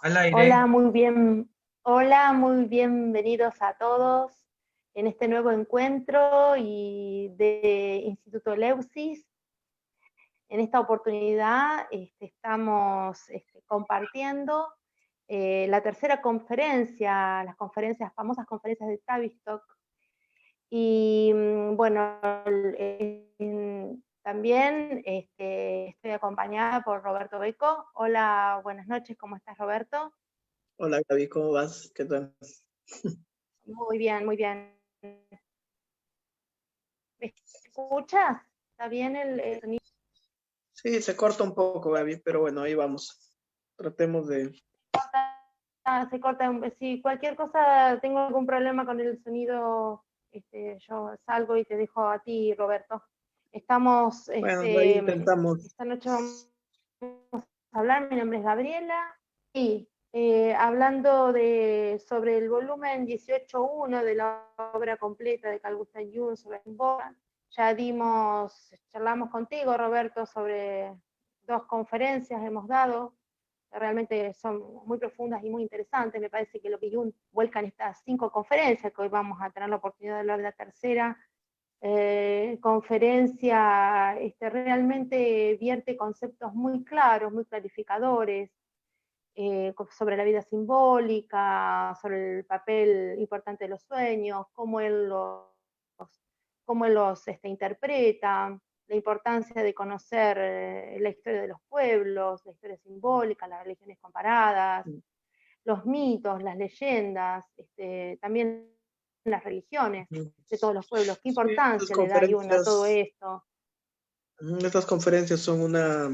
Al aire. Hola, muy bien. Hola, muy bienvenidos a todos en este nuevo encuentro y de Instituto Leusis. En esta oportunidad estamos compartiendo la tercera conferencia, las conferencias, famosas conferencias de Tavistock. Y bueno, también estoy acompañada por Roberto Beco. Hola, buenas noches, ¿cómo estás, Roberto? Hola Gaby, ¿cómo vas? ¿Qué tal? Muy bien, muy bien. ¿Me escuchas? ¿Está bien el sonido? Sí, se corta un poco, Gaby, pero bueno, ahí vamos. Tratemos de... Se corta. Si cualquier cosa, tengo algún problema con el sonido, yo salgo y te dejo a ti, Roberto. Estamos, Bueno, ahí intentamos. esta noche vamos a hablar, mi nombre es Gabriela, y hablando sobre el volumen 18.1 de la obra completa de Carl Gustav Jung sobre Boga. Ya charlamos contigo, Roberto, sobre 2 conferencias hemos dado, que realmente son muy profundas y muy interesantes. Me parece que lo que Jung vuelca en estas 5 conferencias, que hoy vamos a tener la oportunidad de hablar de la tercera, conferencia realmente vierte conceptos muy claros, muy clarificadores, sobre la vida simbólica, sobre el papel importante de los sueños, cómo él los interpreta, la importancia de conocer la historia de los pueblos, la historia simbólica, las religiones comparadas, los mitos, las leyendas, también las religiones de todos los pueblos. ¿Qué Sí, importancia le da Jung a todo esto? estas conferencias son una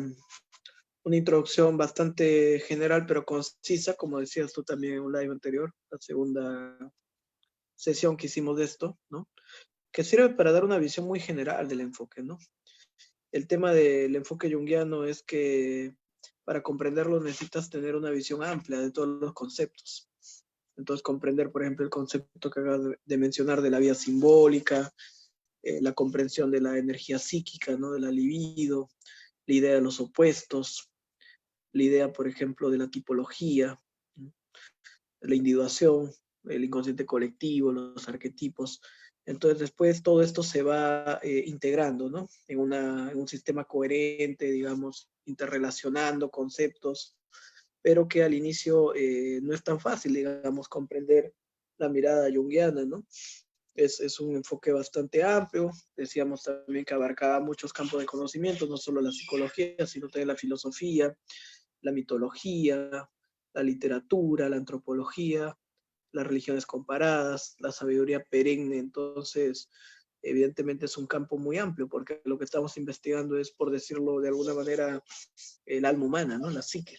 introducción bastante general, pero concisa, como decías tú también en un live anterior, la segunda sesión que hicimos de esto, ¿no? Que sirve para dar una visión muy general del enfoque, ¿no? El tema del enfoque junguiano es que para comprenderlo necesitas tener una visión amplia de todos los conceptos. Entonces, comprender, por ejemplo, el concepto que acabas de mencionar de la vida simbólica, la comprensión de la energía psíquica, ¿no? De la libido, la idea de los opuestos, la idea, por ejemplo, de la tipología, ¿no? La individuación, el inconsciente colectivo, los arquetipos. Entonces, después todo esto se va integrando, ¿no? En un sistema coherente, digamos, interrelacionando conceptos, pero que al inicio no es tan fácil, digamos, comprender la mirada junguiana, ¿no? Es un enfoque bastante amplio. Decíamos también que abarcaba muchos campos de conocimiento, no solo la psicología, sino también la filosofía, la mitología, la literatura, la antropología, las religiones comparadas, la sabiduría perenne. Entonces, evidentemente es un campo muy amplio, porque lo que estamos investigando es, por decirlo de alguna manera, el alma humana, ¿no? La psique,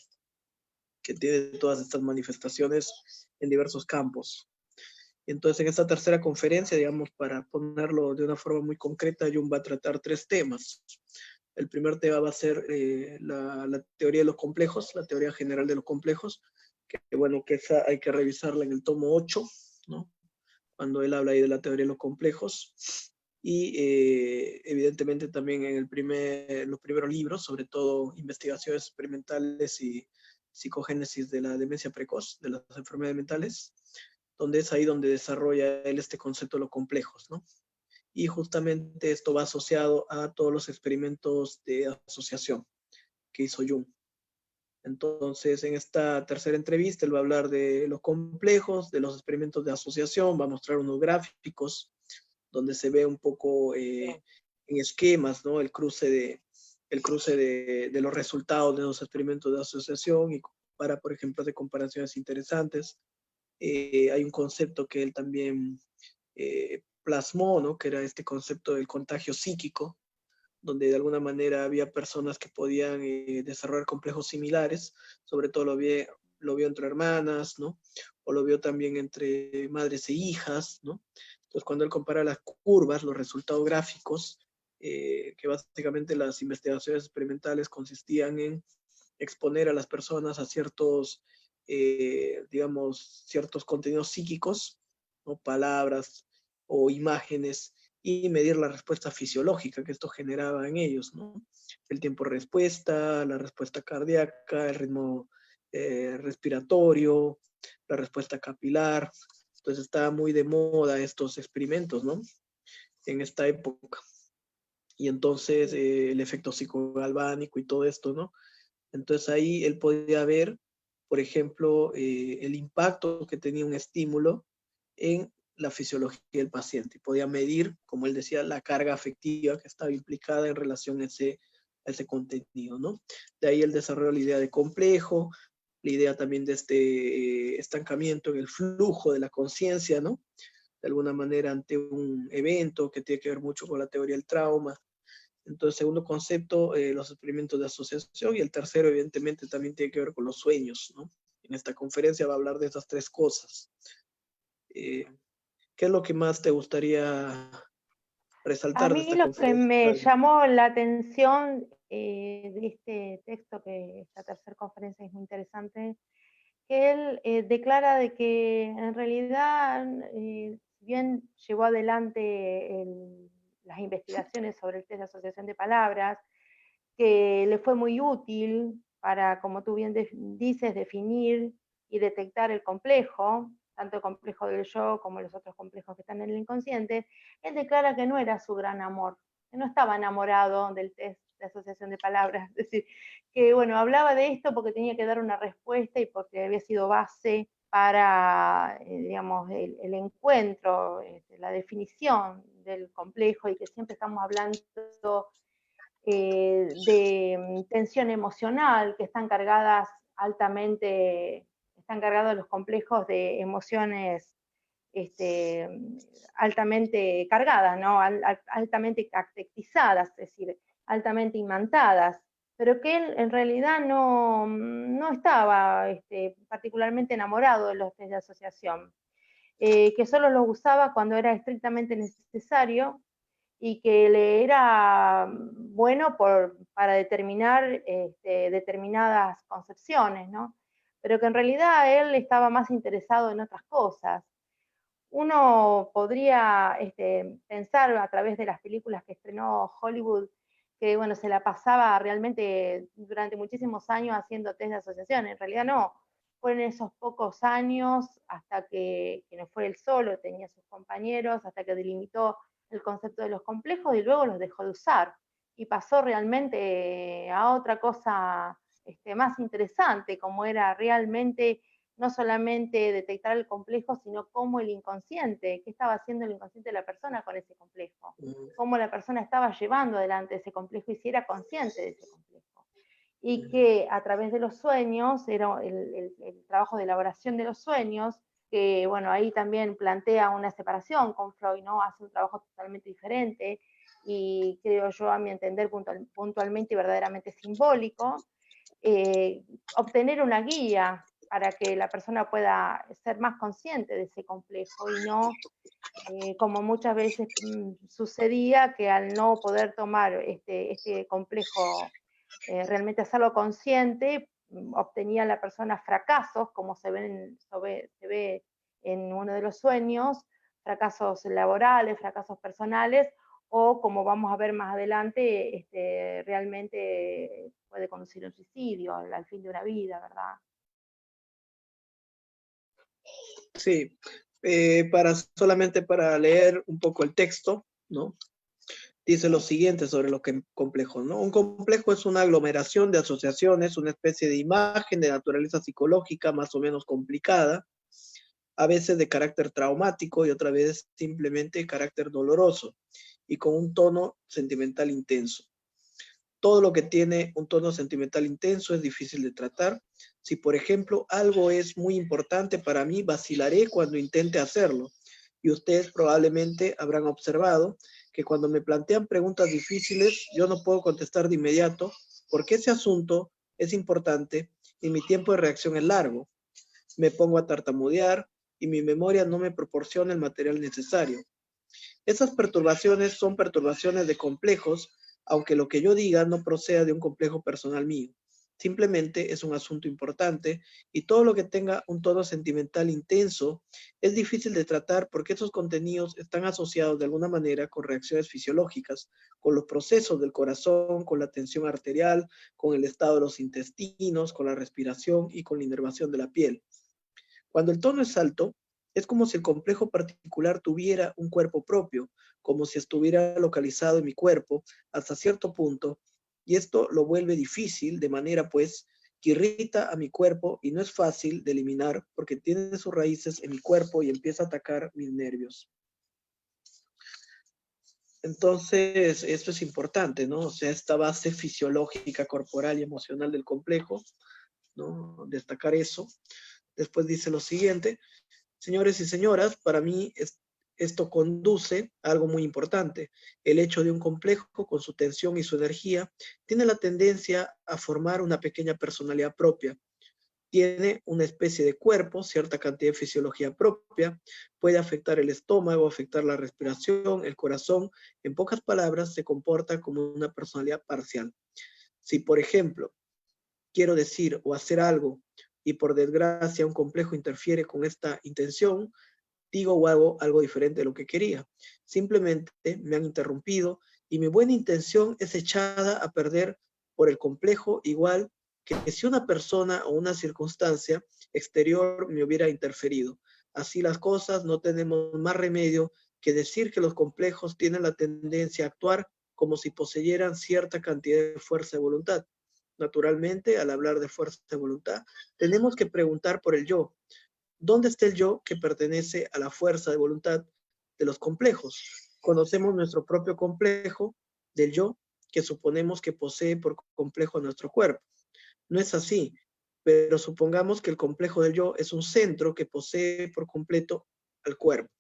que tiene todas estas manifestaciones en diversos campos. Entonces, en esta tercera conferencia, digamos, para ponerlo de una forma muy concreta, Jung va a tratar 3 temas. El primer tema va a ser la teoría de los complejos, la teoría general de los complejos, que bueno, que esa hay que revisarla en el tomo 8, ¿no? Cuando él habla ahí de la teoría de los complejos. Y evidentemente también en los primeros libros, sobre todo investigaciones experimentales y psicogénesis de la demencia precoz, de las enfermedades mentales, donde es ahí donde desarrolla él este concepto de los complejos, ¿no? Y justamente esto va asociado a todos los experimentos de asociación que hizo Jung. Entonces, en esta tercera entrevista, él va a hablar de los complejos, de los experimentos de asociación, va a mostrar unos gráficos donde se ve un poco en esquemas, ¿no? El cruce de los resultados de los experimentos de asociación y para, por ejemplo, de comparaciones interesantes. Hay un concepto que él también plasmó, ¿no? Que era este concepto del contagio psíquico, donde de alguna manera había personas que podían desarrollar complejos similares, sobre todo lo vio entre hermanas, ¿no? O lo vio también entre madres e hijas, ¿no? Entonces, cuando él compara las curvas, los resultados gráficos, que básicamente las investigaciones experimentales consistían en exponer a las personas a ciertos, digamos, ciertos contenidos psíquicos, ¿no? Palabras o imágenes, y medir la respuesta fisiológica que esto generaba en ellos, ¿no? El tiempo de respuesta, la respuesta cardíaca, el ritmo respiratorio, la respuesta capilar. Entonces está muy de moda estos experimentos, ¿no? En esta época. Y entonces el efecto psicogalvánico y todo esto, ¿no? Entonces ahí él podía ver, por ejemplo, el impacto que tenía un estímulo en la fisiología del paciente. Podía medir, como él decía, la carga afectiva que estaba implicada en relación a ese contenido, ¿no? De ahí él desarrolló la idea de complejo, la idea también de este estancamiento en el flujo de la conciencia, ¿no? De alguna manera ante un evento que tiene que ver mucho con la teoría del trauma. Entonces, segundo concepto, los experimentos de asociación, y el tercero, evidentemente, también tiene que ver con los sueños, ¿no? En esta conferencia va a hablar de esas tres cosas. ¿Qué es lo que más te gustaría A resaltar de mí esta lo que conferencia? me llamó la atención de este texto, que esta tercera conferencia es muy interesante, que él declara de que en realidad, si bien llevó adelante las investigaciones sobre el test de asociación de palabras, que le fue muy útil para, como tú bien dices, definir y detectar el complejo, tanto el complejo del yo como los otros complejos que están en el inconsciente, él declara que no era su gran amor, que no estaba enamorado del test de asociación de palabras, es decir, que bueno, hablaba de esto porque tenía que dar una respuesta y porque había sido base para, digamos, el encuentro, la definición del complejo, y que siempre estamos hablando de tensión emocional, que están cargadas altamente, están cargados los complejos de emociones altamente cargadas, ¿no? Altamente catequizadas, es decir, altamente imantadas, pero que él en realidad no estaba particularmente enamorado de los test de asociación, que solo los usaba cuando era estrictamente necesario y que le era bueno para determinar determinadas concepciones, ¿no? Pero que en realidad él estaba más interesado en otras cosas. Uno podría pensar a través de las películas que estrenó Hollywood, que bueno, se la pasaba realmente durante muchísimos años haciendo test de asociación. En realidad no, fueron esos pocos años hasta que no fue él solo, tenía sus compañeros, hasta que delimitó el concepto de los complejos y luego los dejó de usar. Y pasó realmente a otra cosa más interesante, como era realmente no solamente detectar el complejo, sino cómo el inconsciente, qué estaba haciendo el inconsciente de la persona con ese complejo, cómo la persona estaba llevando adelante ese complejo y si era consciente de ese complejo. Y que a través de los sueños, era el trabajo de elaboración de los sueños, que bueno, ahí también plantea una separación con Freud, ¿no? Hace un trabajo totalmente diferente y creo yo, a mi entender, puntualmente y verdaderamente simbólico, obtener una guía para que la persona pueda ser más consciente de ese complejo y no, como muchas veces sucedía, que al no poder tomar este complejo, realmente hacerlo consciente, obtenía la persona fracasos, como se ve en uno de los sueños, fracasos laborales, fracasos personales, o como vamos a ver más adelante, realmente puede conducir a un suicidio al fin de una vida, ¿verdad? Sí, solamente para leer un poco el texto, ¿no? Dice lo siguiente sobre lo que complejo, ¿no? Un complejo es una aglomeración de asociaciones, una especie de imagen de naturaleza psicológica más o menos complicada, a veces de carácter traumático y otra vez simplemente de carácter doloroso y con un tono sentimental intenso. Todo lo que tiene un tono sentimental intenso es difícil de tratar. Si, por ejemplo, algo es muy importante para mí, vacilaré cuando intente hacerlo. Y ustedes probablemente habrán observado que cuando me plantean preguntas difíciles, yo no puedo contestar de inmediato porque ese asunto es importante y mi tiempo de reacción es largo. Me pongo a tartamudear y mi memoria no me proporciona el material necesario. Esas perturbaciones son perturbaciones de complejos, aunque lo que yo diga no proceda de un complejo personal mío. Simplemente es un asunto importante y todo lo que tenga un tono sentimental intenso es difícil de tratar porque esos contenidos están asociados de alguna manera con reacciones fisiológicas, con los procesos del corazón, con la tensión arterial, con el estado de los intestinos, con la respiración y con la inervación de la piel. Cuando el tono es alto, es como si el complejo particular tuviera un cuerpo propio, como si estuviera localizado en mi cuerpo hasta cierto punto, y esto lo vuelve difícil de manera pues que irrita a mi cuerpo y no es fácil de eliminar porque tiene sus raíces en mi cuerpo y empieza a atacar mis nervios. Entonces, esto es importante, ¿no? O sea, esta base fisiológica, corporal y emocional del complejo, ¿no? Destacar eso. Después dice lo siguiente: señores y señoras, para mí esto conduce a algo muy importante. El hecho de un complejo con su tensión y su energía tiene la tendencia a formar una pequeña personalidad propia. Tiene una especie de cuerpo, cierta cantidad de fisiología propia, puede afectar el estómago, afectar la respiración, el corazón. En pocas palabras, se comporta como una personalidad parcial. Si, por ejemplo, quiero decir o hacer algo y por desgracia un complejo interfiere con esta intención, digo o hago algo diferente de lo que quería. Simplemente me han interrumpido y mi buena intención es echada a perder por el complejo, igual que si una persona o una circunstancia exterior me hubiera interferido. Así las cosas, no tenemos más remedio que decir que los complejos tienen la tendencia a actuar como si poseyeran cierta cantidad de fuerza de voluntad. Naturalmente, al hablar de fuerza de voluntad, tenemos que preguntar por el yo. ¿Dónde está el yo que pertenece a la fuerza de voluntad de los complejos? Conocemos nuestro propio complejo del yo que suponemos que posee por complejo nuestro cuerpo. No es así, pero supongamos que el complejo del yo es un centro que posee por completo al cuerpo,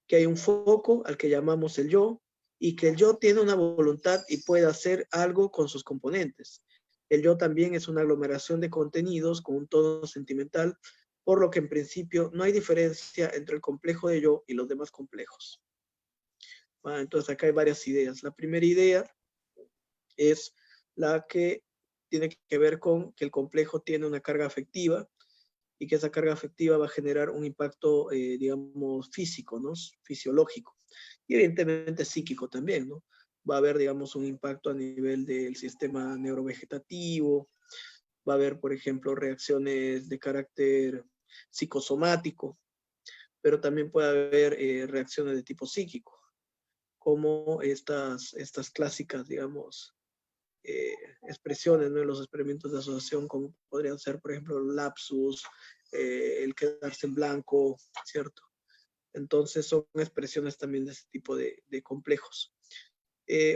que hay un foco al que llamamos el yo y que el yo tiene una voluntad y puede hacer algo con sus componentes. El yo también es una aglomeración de contenidos con un tono sentimental, por lo que en principio no hay diferencia entre el complejo de yo y los demás complejos. Entonces acá hay varias ideas. La primera idea es la que tiene que ver con que el complejo tiene una carga afectiva y que esa carga afectiva va a generar un impacto, digamos, físico, ¿no? Fisiológico. Y evidentemente psíquico también, ¿no? Va a haber, digamos, un impacto a nivel del sistema neurovegetativo, va a haber, por ejemplo, reacciones de carácter psicosomático, pero también puede haber reacciones de tipo psíquico, como estas clásicas, digamos, expresiones, ¿no? En los experimentos de asociación, como podrían ser, por ejemplo, el lapsus, el quedarse en blanco, ¿cierto? Entonces son expresiones también de ese tipo de complejos.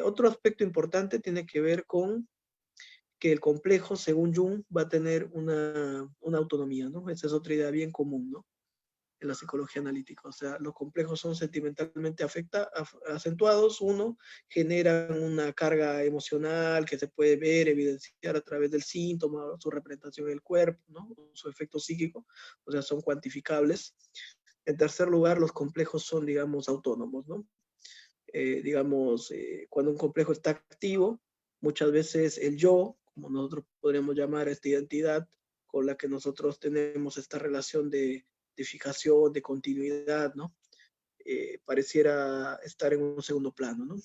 Otro aspecto importante tiene que ver con que el complejo, según Jung, va a tener una autonomía, ¿no? Esa es otra idea bien común, ¿no? En la psicología analítica. O sea, los complejos son sentimentalmente acentuados, uno, generan una carga emocional que se puede ver, evidenciar a través del síntoma, su representación en el cuerpo, ¿no? Su efecto psíquico, o sea, son cuantificables. En tercer lugar, los complejos son, digamos, autónomos, ¿no? Cuando un complejo está activo, muchas veces el yo, como nosotros podríamos llamar a esta identidad con la que nosotros tenemos esta relación de fijación, de continuidad, ¿no? Pareciera estar en un segundo plano, ¿no?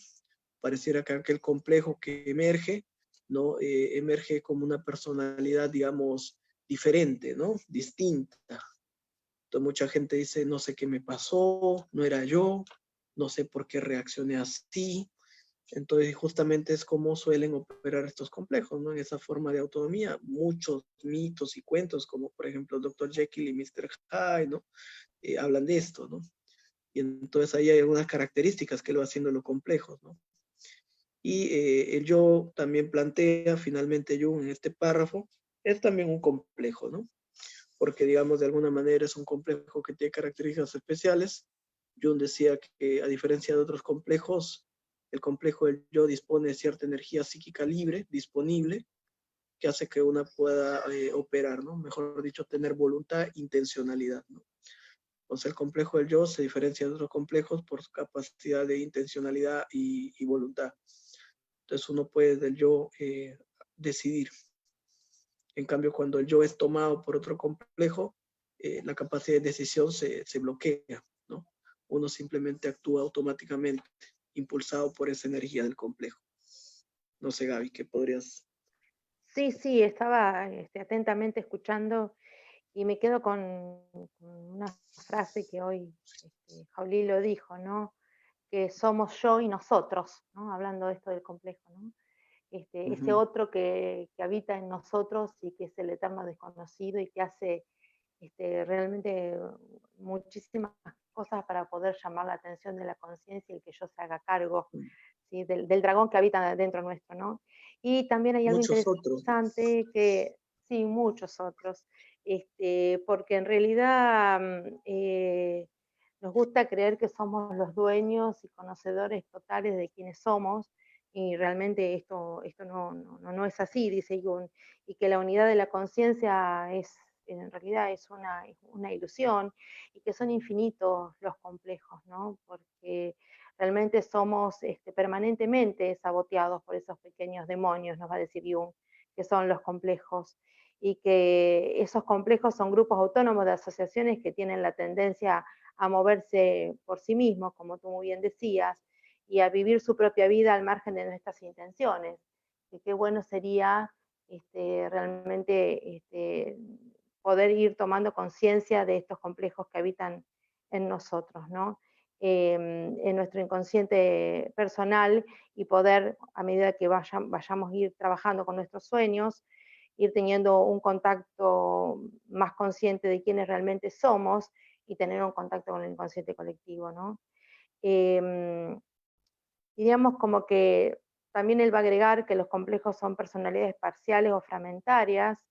Pareciera que aquel complejo que emerge, ¿no? Emerge como una personalidad, digamos, diferente, ¿no? Distinta. Entonces mucha gente dice, no sé qué me pasó, no era yo, no sé por qué reaccioné así. Entonces justamente es como suelen operar estos complejos, ¿no? En esa forma de autonomía. Muchos mitos y cuentos, como por ejemplo Dr. Jekyll y Mr. Hyde, ¿no? Hablan de esto, ¿no? Y entonces ahí hay algunas características que lo haciendo lo complejo, ¿no? Y el yo también plantea, finalmente Jung en este párrafo, es también un complejo, ¿no? Porque digamos de alguna manera es un complejo que tiene características especiales. Jung decía que a diferencia de otros complejos, el complejo del yo dispone de cierta energía psíquica libre, disponible, que hace que una pueda operar, ¿no? Mejor dicho, tener voluntad, intencionalidad, ¿no? Entonces el complejo del yo se diferencia de otros complejos por su capacidad de intencionalidad y voluntad. Entonces uno puede del yo decidir. En cambio, cuando el yo es tomado por otro complejo, la capacidad de decisión se bloquea, ¿no? Uno simplemente actúa automáticamente, impulsado por esa energía del complejo. No sé, Gaby, ¿qué podrías? Sí, sí, estaba atentamente escuchando y me quedo con una frase que hoy Jaulí lo dijo, ¿no? Que somos yo y nosotros, ¿no? Hablando de esto del complejo, ¿no? Ese Ujú. otro que habita en nosotros y que es el eterno desconocido y que hace realmente muchísimas cosas para poder llamar la atención de la conciencia y que yo se haga cargo, ¿sí? Del dragón que habita dentro nuestro, ¿no? Y también hay algo Muchos otros. interesante que, sí, muchos otros, porque en realidad nos gusta creer que somos los dueños y conocedores totales de quienes somos, y realmente esto no es así, dice Jung, y que la unidad de la conciencia es, en realidad es una ilusión, y que son infinitos los complejos, ¿no? Porque realmente somos permanentemente saboteados por esos pequeños demonios, nos va a decir Jung, que son los complejos, y que esos complejos son grupos autónomos de asociaciones que tienen la tendencia a moverse por sí mismos, como tú muy bien decías, y a vivir su propia vida al margen de nuestras intenciones. Y qué bueno sería realmente poder ir tomando conciencia de estos complejos que habitan en nosotros, ¿no? En nuestro inconsciente personal, y poder, a medida que vayamos a ir trabajando con nuestros sueños, ir teniendo un contacto más consciente de quiénes realmente somos y tener un contacto con el inconsciente colectivo, ¿no? Eh, Diríamos como que también él va a agregar que los complejos son personalidades parciales o fragmentarias,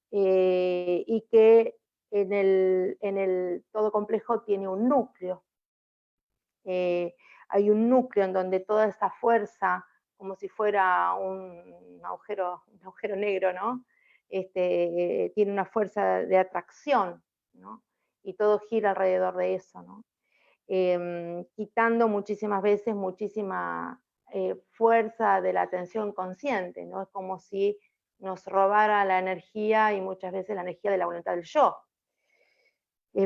y que en el todo complejo tiene un núcleo. eh, Hay un núcleo en donde toda esa fuerza, como si fuera un agujero negro, ¿no? Tiene una fuerza de atracción, ¿no? Y todo gira alrededor de eso, ¿no? Quitando muchísimas veces muchísima fuerza de la atención consciente, ¿no? Es como si nos robara la energía, y muchas veces la energía de la voluntad del yo.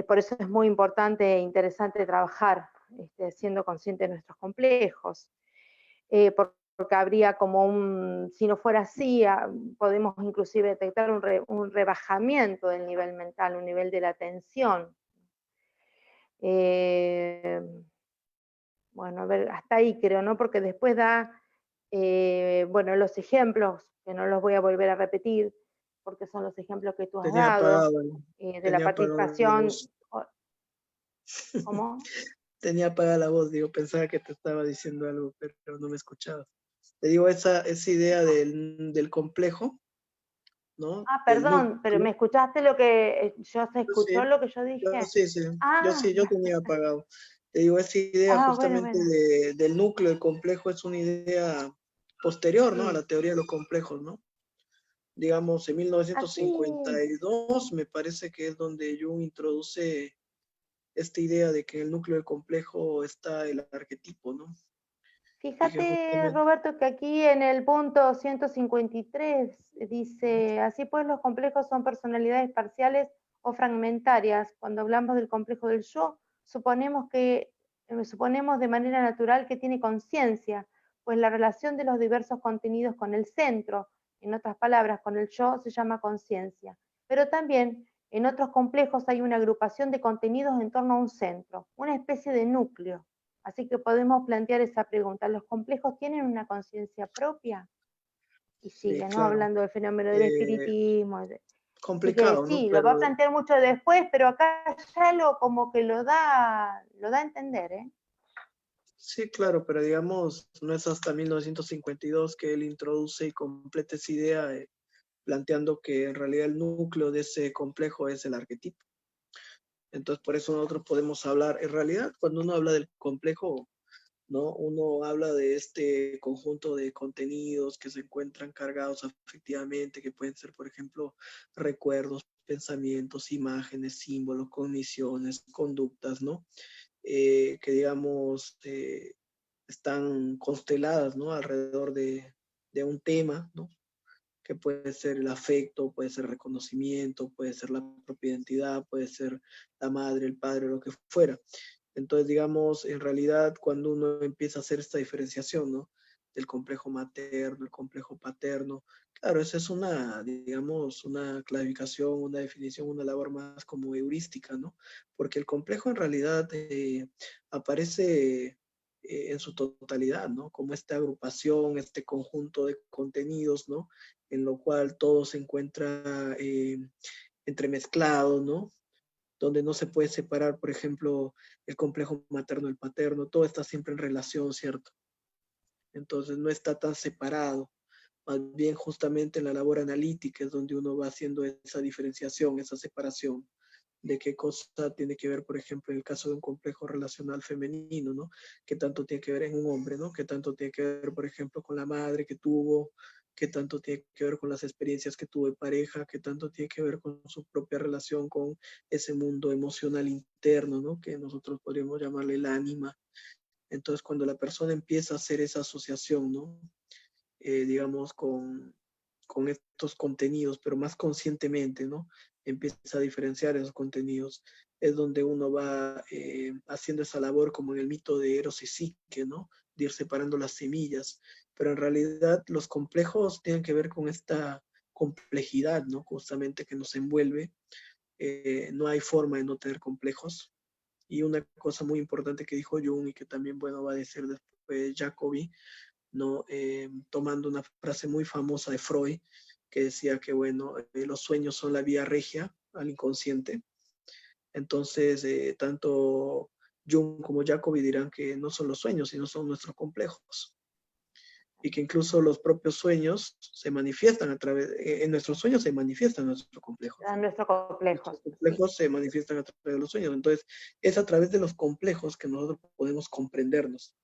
Por eso es muy importante e interesante trabajar siendo consciente de nuestros complejos, porque habría como si no fuera así, podemos inclusive detectar un rebajamiento del nivel mental, un nivel de la atención. Eh, bueno, a ver, hasta ahí creo, ¿no? Porque después da, bueno, los ejemplos, que no los voy a volver a repetir, porque son los ejemplos que tú has Tenía dado, apagado, de la tenía apagado la participación. voz. ¿Cómo? Tenía apagada la voz, digo, pensaba que te estaba diciendo algo, pero no me escuchabas. Te digo, esa idea del complejo, ¿no? Ah, Del perdón, pero ¿me núcleo. escuchaste lo que, se Yo escuchó sí, lo que yo dije? sí, sí, Ah, yo tenía apagado. Te digo, esa idea bueno, justamente bueno. del núcleo, del complejo, es una idea posterior, ¿no? A Mm, la teoría de los complejos, ¿no? Digamos, en así, 1952 me parece que es donde Jung introduce esta idea de que en el núcleo del complejo está el arquetipo, ¿no? Y que fíjate, justamente, Roberto, que aquí en el punto 153 dice, así pues los complejos son personalidades parciales o fragmentarias. Cuando hablamos del complejo del yo, suponemos de manera natural que tiene conciencia, pues la relación de los diversos contenidos con el centro, en otras palabras, con el yo, se llama conciencia. Pero también en otros complejos hay una agrupación de contenidos en torno a un centro, una especie de núcleo. Así que podemos plantear esa pregunta. ¿Los complejos tienen una conciencia propia? Y sí, sigue, ¿no? claro, Hablando del fenómeno del eh, espiritismo. Así que complicado, ¿no? sí, lo va a Pero plantear mucho después, pero acá ya como que lo da a entender, ¿eh? sí, claro, pero digamos, no es hasta 1952 que él introduce y completa esa idea, planteando que en realidad el núcleo de ese complejo es el arquetipo. Entonces, por eso nosotros podemos hablar, en realidad, cuando uno habla del complejo, ¿no? Uno habla de este conjunto de contenidos que se encuentran cargados afectivamente, que pueden ser, por ejemplo, recuerdos, pensamientos, imágenes, símbolos, cogniciones, conductas, ¿no? Que digamos, están consteladas, ¿no? Alrededor de un tema, ¿no? Que puede ser el afecto, puede ser el reconocimiento, puede ser la propia identidad, puede ser la madre, el padre, lo que fuera. Entonces, digamos, en realidad, cuando uno empieza a hacer esta diferenciación, ¿no? Del complejo materno, el complejo paterno, claro, esa es una, digamos, una clasificación, una definición, una labor más como heurística, ¿no? Porque el complejo en realidad aparece en su totalidad, ¿no? Como esta agrupación, este conjunto de contenidos, ¿no? En lo cual todo se encuentra entremezclado, ¿no? Donde no se puede separar, por ejemplo, el complejo materno del paterno, todo está siempre en relación, ¿cierto? Entonces no está tan separado, más bien justamente en la labor analítica es donde uno va haciendo esa diferenciación, esa separación de qué cosa tiene que ver, por ejemplo, en el caso de un complejo relacional femenino, ¿no? ¿Qué tanto tiene que ver en un hombre, ¿no? ¿Qué tanto tiene que ver, por ejemplo, con la madre que tuvo? ¿Qué tanto tiene que ver con las experiencias que tuvo de pareja? ¿Qué tanto tiene que ver con su propia relación con ese mundo emocional interno, ¿no? Que nosotros podríamos llamarle el ánima. Entonces, cuando la persona empieza a hacer esa asociación, ¿no? Digamos, con estos contenidos, pero más conscientemente, ¿no? Empieza a diferenciar esos contenidos. Es donde uno va haciendo esa labor como en el mito de Eros y Psique, ¿no? De ir separando las semillas. Pero en realidad los complejos tienen que ver con esta complejidad, ¿no? Justamente que nos envuelve. No hay forma de no tener complejos. Y una cosa muy importante que dijo Jung y que también, bueno, va a decir después Jacobi, ¿no? Tomando una frase muy famosa de Freud, que decía que, bueno, los sueños son la vía regia al inconsciente. Entonces, tanto Jung como Jacobi dirán que no son los sueños, sino son nuestros complejos. Y que incluso los propios sueños se manifiestan a través, en nuestros sueños se manifiestan nuestros complejos. A nuestros complejos. Nuestros complejos se manifiestan a través de los sueños. Entonces, es a través de los complejos que nosotros podemos comprendernos,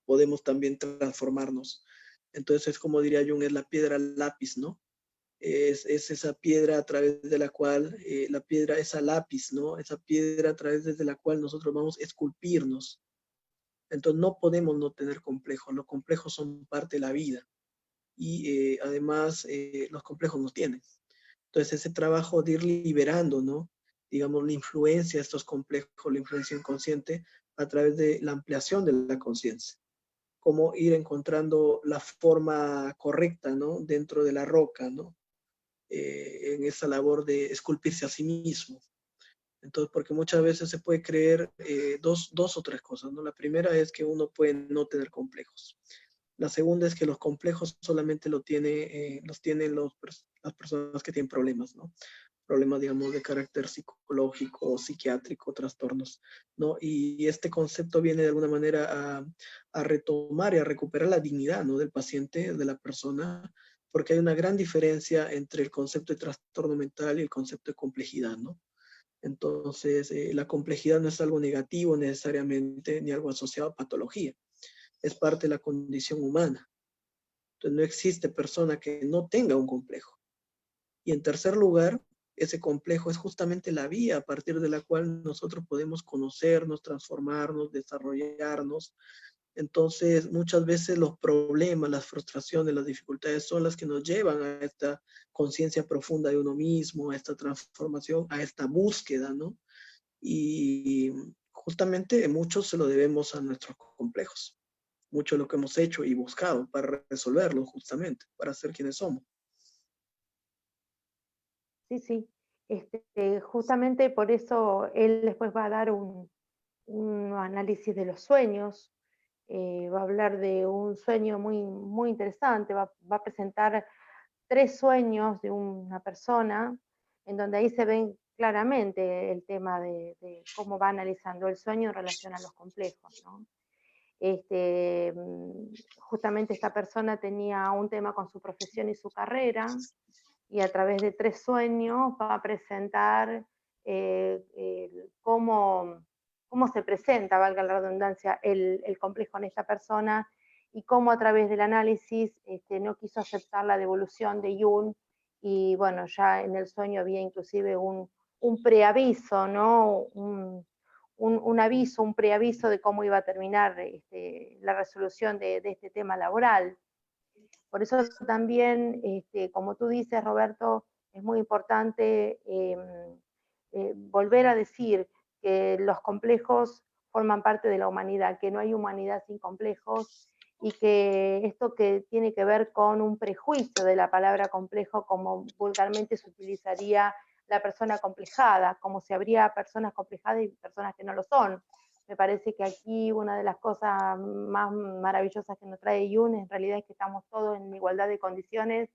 podemos también transformarnos. Entonces, es como diría Jung, es la piedra lápiz, ¿no? Es esa piedra a través de la cual, la piedra, esa lápiz, ¿no? Esa piedra a través de la cual nosotros vamos a esculpirnos. Entonces, no podemos no tener complejos. Los complejos son parte de la vida. Y además, los complejos nos tienen. Entonces, ese trabajo de ir liberando, ¿no? Digamos, la influencia de estos complejos, la influencia inconsciente, a través de la ampliación de la conciencia. Cómo ir encontrando la forma correcta, ¿no? Dentro de la roca, ¿no? En esa labor de esculpirse a sí mismo. Entonces, porque muchas veces se puede creer dos o tres cosas, ¿no? La primera es que uno puede no tener complejos. La segunda es que los complejos solamente los tienen las personas que tienen problemas, ¿no? Problemas, digamos, de carácter psicológico, psiquiátrico, trastornos, ¿no? Y este concepto viene de alguna manera a retomar y a recuperar la dignidad, ¿no? Del paciente, de la persona, porque hay una gran diferencia entre el concepto de trastorno mental y el concepto de complejidad, ¿no? Entonces, la complejidad no es algo negativo necesariamente, ni algo asociado a patología, es parte de la condición humana. Entonces, no existe persona que no tenga un complejo. Y en tercer lugar, ese complejo es justamente la vía a partir de la cual nosotros podemos conocernos, transformarnos, desarrollarnos. Entonces, muchas veces los problemas, las frustraciones, las dificultades son las que nos llevan a esta conciencia profunda de uno mismo, a esta transformación, a esta búsqueda, ¿no? Y justamente muchos se lo debemos a nuestros complejos. Mucho de lo que hemos hecho y buscado para resolverlo justamente, para ser quienes somos. Sí, sí. Justamente por eso él después va a dar un análisis de los sueños, va a hablar de un sueño muy, muy interesante, va a presentar 3 sueños de una persona, en donde ahí se ven claramente el tema de cómo va analizando el sueño en relación a los complejos, ¿no? Justamente esta persona tenía un tema con su profesión y su carrera, y a través de 3 sueños va a presentar cómo se presenta, valga la redundancia, el complejo en esta persona, y cómo a través del análisis no quiso aceptar la devolución de Jung, y bueno, ya en el sueño había inclusive un preaviso, ¿no? Un aviso, un preaviso de cómo iba a terminar la resolución de este tema laboral. Por eso también, como tú dices, Roberto, es muy importante volver a decir que los complejos forman parte de la humanidad, que no hay humanidad sin complejos, y que esto que tiene que ver con un prejuicio de la palabra complejo, como vulgarmente se utilizaría la persona complejada, como si habría personas complejadas y personas que no lo son. Me parece que aquí una de las cosas más maravillosas que nos trae Jung en realidad es que estamos todos en igualdad de condiciones,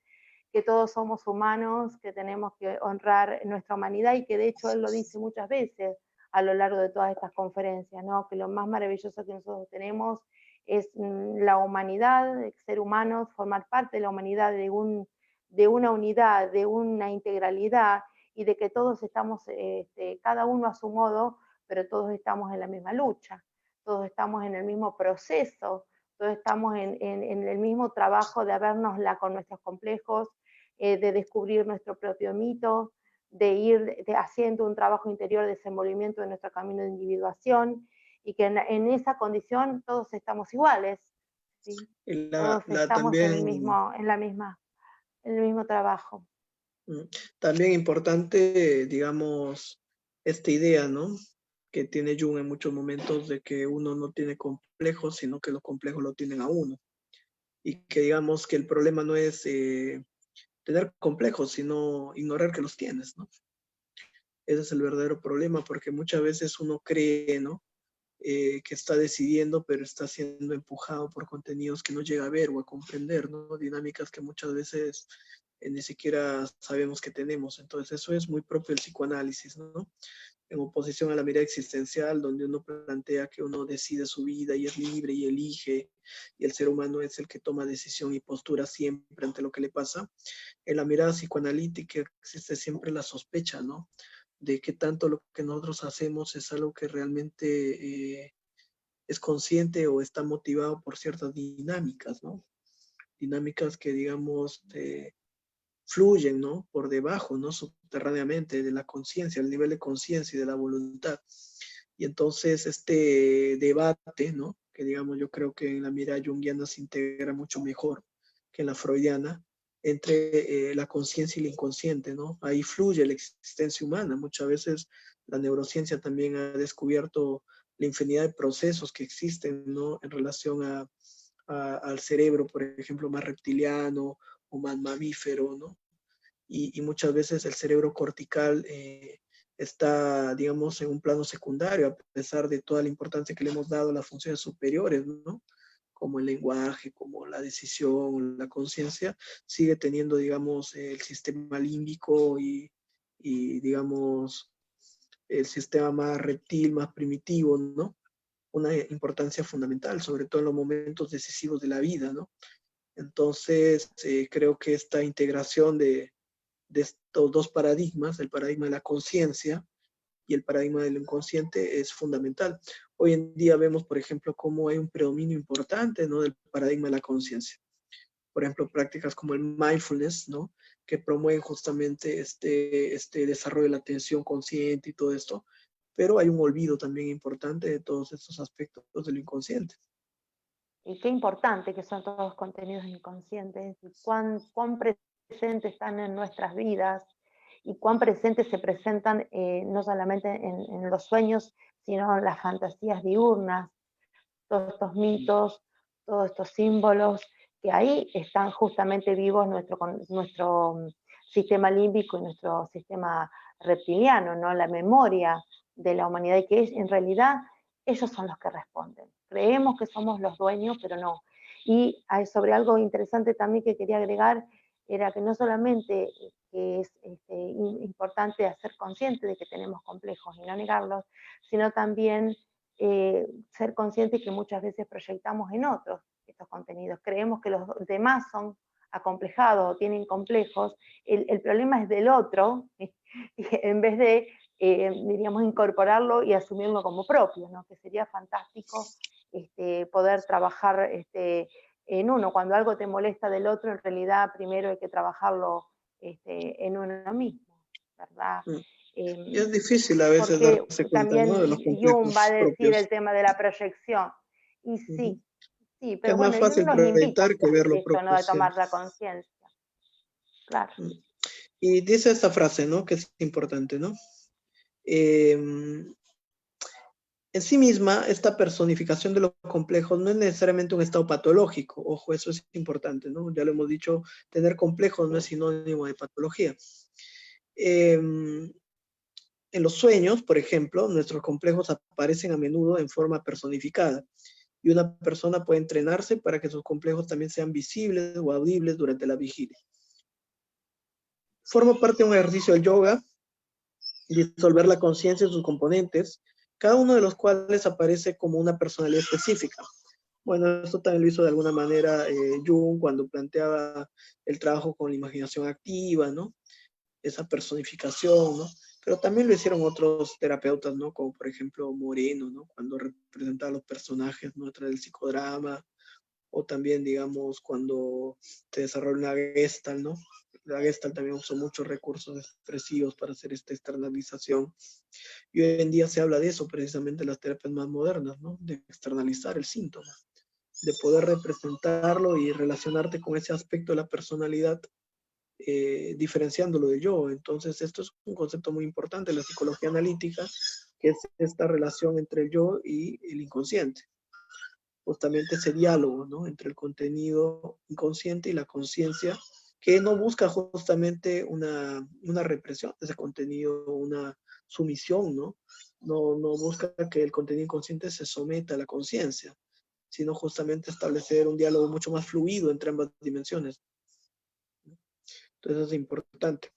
que todos somos humanos, que tenemos que honrar nuestra humanidad, y que de hecho él lo dice muchas veces a lo largo de todas estas conferencias, ¿no? Que lo más maravilloso que nosotros tenemos es la humanidad, el ser humano, formar parte de la humanidad, de una unidad, de una integralidad, y de que todos estamos, cada uno a su modo, pero todos estamos en la misma lucha, todos estamos en el mismo proceso, todos estamos en el mismo trabajo de vernosla con nuestros complejos, de descubrir nuestro propio mito, de ir haciendo un trabajo interior de desenvolvimiento de nuestro camino de individuación, y que en esa condición todos estamos iguales, ¿sí? Todos estamos en el mismo trabajo. También importante, digamos, esta idea, ¿no? Que tiene Jung en muchos momentos de que uno no tiene complejos, sino que los complejos lo tienen a uno. Y que digamos que el problema no es tener complejos, sino ignorar que los tienes, ¿no? Ese es el verdadero problema, porque muchas veces uno cree, ¿no? Que está decidiendo, pero está siendo empujado por contenidos que no llega a ver o a comprender, ¿no? Dinámicas que muchas veces ni siquiera sabemos que tenemos. Entonces eso es muy propio del psicoanálisis, ¿no? En oposición a la mirada existencial, donde uno plantea que uno decide su vida y es libre y elige, y el ser humano es el que toma decisión y postura siempre ante lo que le pasa. En la mirada psicoanalítica existe siempre la sospecha, ¿no? De qué tanto lo que nosotros hacemos es algo que realmente es consciente o está motivado por ciertas dinámicas, ¿no? Dinámicas que, digamos, fluyen, ¿no? Por debajo, ¿no? Subterráneamente de la conciencia, el nivel de conciencia y de la voluntad. Y entonces este debate, ¿no? Que digamos yo creo que en la mirada junguiana se integra mucho mejor que en la freudiana, entre la conciencia y el inconsciente, ¿no? Ahí fluye la existencia humana. Muchas veces la neurociencia también ha descubierto la infinidad de procesos que existen, ¿no? En relación al cerebro, por ejemplo, más reptiliano o más mamífero, ¿no? Y muchas veces el cerebro cortical está, digamos, en un plano secundario, a pesar de toda la importancia que le hemos dado a las funciones superiores, ¿no? Como el lenguaje, como la decisión, la conciencia, sigue teniendo, digamos, el sistema límbico digamos, el sistema más reptil, más primitivo, ¿no? Una importancia fundamental, sobre todo en los momentos decisivos de la vida, ¿no? Entonces, creo que esta integración de estos dos paradigmas, el paradigma de la conciencia y el paradigma del inconsciente, es fundamental. Hoy en día vemos, por ejemplo, cómo hay un predominio importante, ¿no? Del paradigma de la conciencia. Por ejemplo, prácticas como el mindfulness, ¿no? Que promueven justamente este desarrollo de la atención consciente y todo esto, pero hay un olvido también importante de todos estos aspectos del inconsciente. Y qué importante que son todos los contenidos inconscientes, y cuán presentes están en nuestras vidas, y cuán presentes se presentan no solamente en los sueños, sino en las fantasías diurnas, todos estos mitos, todos estos símbolos, que ahí están justamente vivos nuestro sistema límbico y nuestro sistema reptiliano, ¿no? La memoria de la humanidad, y que en realidad ellos son los que responden. Creemos que somos los dueños, pero no. Y sobre algo interesante también que quería agregar, era que no solamente que es importante hacer consciente de que tenemos complejos y no negarlos, sino también ser conscientes que muchas veces proyectamos en otros estos contenidos. Creemos que los demás son acomplejados o tienen complejos, el problema es del otro, en vez de, diríamos, incorporarlo y asumirlo como propio, ¿no? Que sería fantástico poder trabajar en uno. Cuando algo te molesta del otro, en realidad primero hay que trabajarlo en uno mismo, ¿verdad? Y es difícil a veces darse cuenta, también ¿no? De los Jung va a complejos decir propios. el tema de la proyección, y sí, Sí, Que pero es más bueno, Jung fácil nos invita a proyectar que hacer ver lo esto, ¿no? propio, De sí. tomar la conciencia, claro. Y dice esta frase, ¿no? Que es importante, ¿no? En sí misma, esta personificación de lo complejo no es necesariamente un estado patológico. Ojo, eso es importante, ¿no? Ya lo hemos dicho, tener complejos no es sinónimo de patología. En los sueños, por ejemplo, nuestros complejos aparecen a menudo en forma personificada. Y una persona puede entrenarse para que sus complejos también sean visibles o audibles durante la vigilia. Forma parte de un ejercicio del yoga, disolver la conciencia en sus componentes, cada uno de los cuales aparece como una personalidad específica. Bueno, esto también lo hizo de alguna manera Jung cuando planteaba el trabajo con la imaginación activa, ¿no? Esa personificación, ¿no? Pero también lo hicieron otros terapeutas, ¿no? Como por ejemplo Moreno, ¿no? Cuando representaba a los personajes, ¿no? A través del psicodrama, o también, digamos, cuando se desarrolla una Gestalt, ¿no? La Gestalt también usó muchos recursos expresivos para hacer esta externalización. Y hoy en día se habla de eso, precisamente en las terapias más modernas, ¿no? De externalizar el síntoma, de poder representarlo y relacionarte con ese aspecto de la personalidad, diferenciándolo de yo. Entonces, esto es un concepto muy importante en la psicología analítica, que es esta relación entre el yo y el inconsciente. Justamente ese diálogo, ¿no? Entre el contenido inconsciente y la conciencia, que no busca justamente una represión de ese contenido, una sumisión, ¿no? No busca que el contenido inconsciente se someta a la conciencia, sino justamente establecer un diálogo mucho más fluido entre ambas dimensiones. Entonces es importante.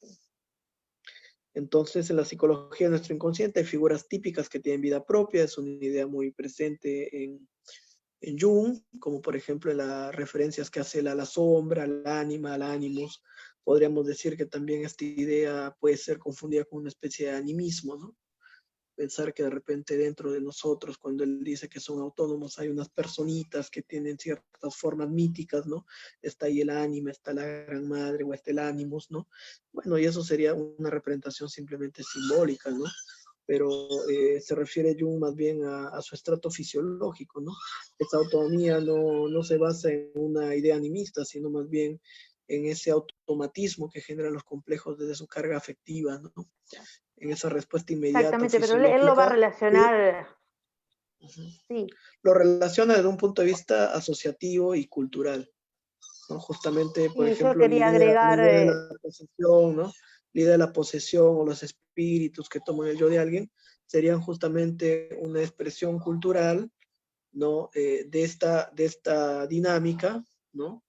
Entonces, en la psicología de nuestro inconsciente hay figuras típicas que tienen vida propia, es una idea muy presente en Jung, como por ejemplo en las referencias que hace él a la sombra, al ánima, al ánimos. Podríamos decir que también esta idea puede ser confundida con una especie de animismo, ¿no? Pensar que de repente dentro de nosotros, cuando él dice que son autónomos, hay unas personitas que tienen ciertas formas míticas, ¿no? Está ahí el ánima, está la gran madre o está el ánimos, ¿no? Bueno, y eso sería una representación simplemente simbólica, ¿no? Pero se refiere Jung más bien a su estrato fisiológico, ¿no? Esa autonomía no se basa en una idea animista, sino más bien en ese automatismo que generan los complejos desde su carga afectiva, ¿no? En esa respuesta inmediata Exactamente, pero él lo va a fisiológica, que relacionar, sí, lo relaciona desde un punto de vista asociativo y cultural, ¿no? Justamente, por sí, yo ejemplo, quería la agregar, idea de la posesión, ¿no? La idea de la posesión o los espíritus que toman el yo de alguien serían justamente una expresión cultural, ¿no? De esta dinámica, ¿no?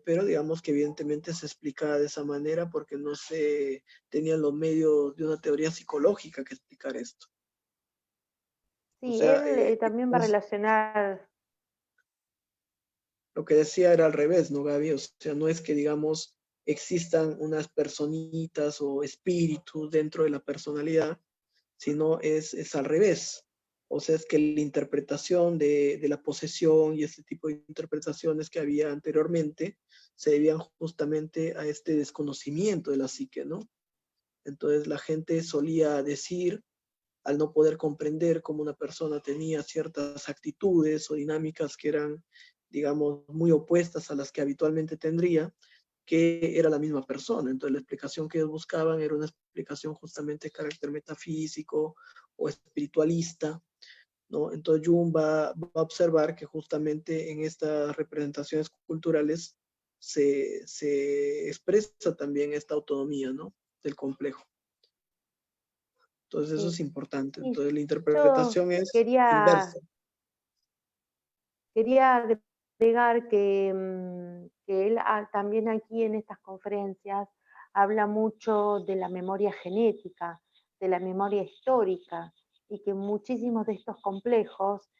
Pero digamos que evidentemente se explica de esa manera porque no se tenían los medios de una teoría psicológica que explicar esto. O sí, sea, él también va a relacionar, lo que decía era al revés, ¿no, Gaby? O sea, no es que, digamos, existan unas personitas o espíritus dentro de la personalidad, sino es al revés. O sea, es que la interpretación de la posesión y este tipo de interpretaciones que había anteriormente se debían justamente a este desconocimiento de la psique, ¿no? Entonces la gente solía decir, al no poder comprender cómo una persona tenía ciertas actitudes o dinámicas que eran, digamos, muy opuestas a las que habitualmente tendría, que era la misma persona. Entonces la explicación que ellos buscaban era una explicación justamente de carácter metafísico o espiritualista, ¿no? Entonces Jung va a observar que justamente en estas representaciones culturales se expresa también esta autonomía, ¿no? Del complejo. Entonces eso sí, es importante. sí, Entonces la yo interpretación es quería, inversa. quería agregar que él también aquí en estas conferencias habla mucho de la memoria genética, de la memoria histórica, y que muchísimos de estos complejos,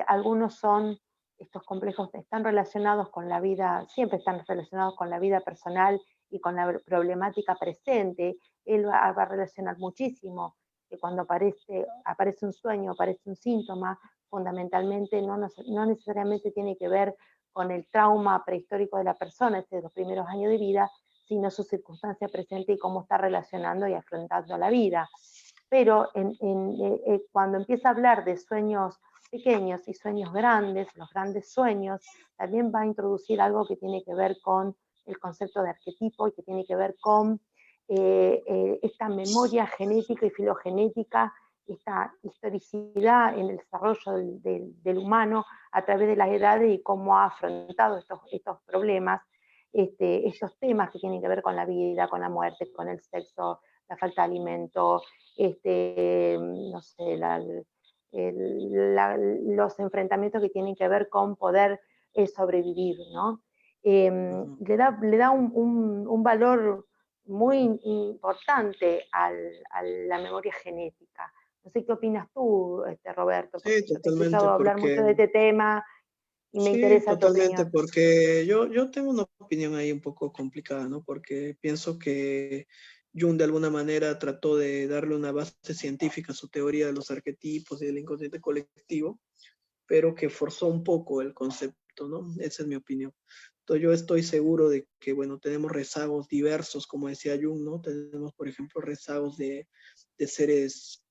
algunos son, estos complejos están relacionados con la vida, siempre están relacionados con la vida personal y con la problemática presente. Él va a relacionar muchísimo que cuando aparece un sueño, aparece un síntoma, fundamentalmente no necesariamente tiene que ver con el trauma prehistórico de la persona, de los primeros años de vida, sino su circunstancia presente y cómo está relacionando y afrontando la vida. Pero cuando empieza a hablar de sueños pequeños y sueños grandes, los grandes sueños, también va a introducir algo que tiene que ver con el concepto de arquetipo y que tiene que ver con esta memoria genética y filogenética, esta historicidad en el desarrollo del humano a través de las edades y cómo ha afrontado estos problemas, estos temas que tienen que ver con la vida, con la muerte, con el sexo, la falta de alimento, no sé, los enfrentamientos que tienen que ver con poder sobrevivir, ¿no? Le da un valor muy importante a la memoria genética. No sé qué opinas tú, Roberto, Sí, porque yo te he totalmente, escuchado hablar mucho porque de este tema y me sí, interesa tu totalmente, opinión. porque yo tengo una opinión ahí un poco complicada, ¿no? Porque pienso que Jung de alguna manera trató de darle una base científica a su teoría de los arquetipos y del inconsciente colectivo, pero que forzó un poco el concepto, ¿no? Esa es mi opinión. Entonces yo estoy seguro de que, bueno, tenemos rezagos diversos, como decía Jung, ¿no? Tenemos, por ejemplo, rezagos de seres,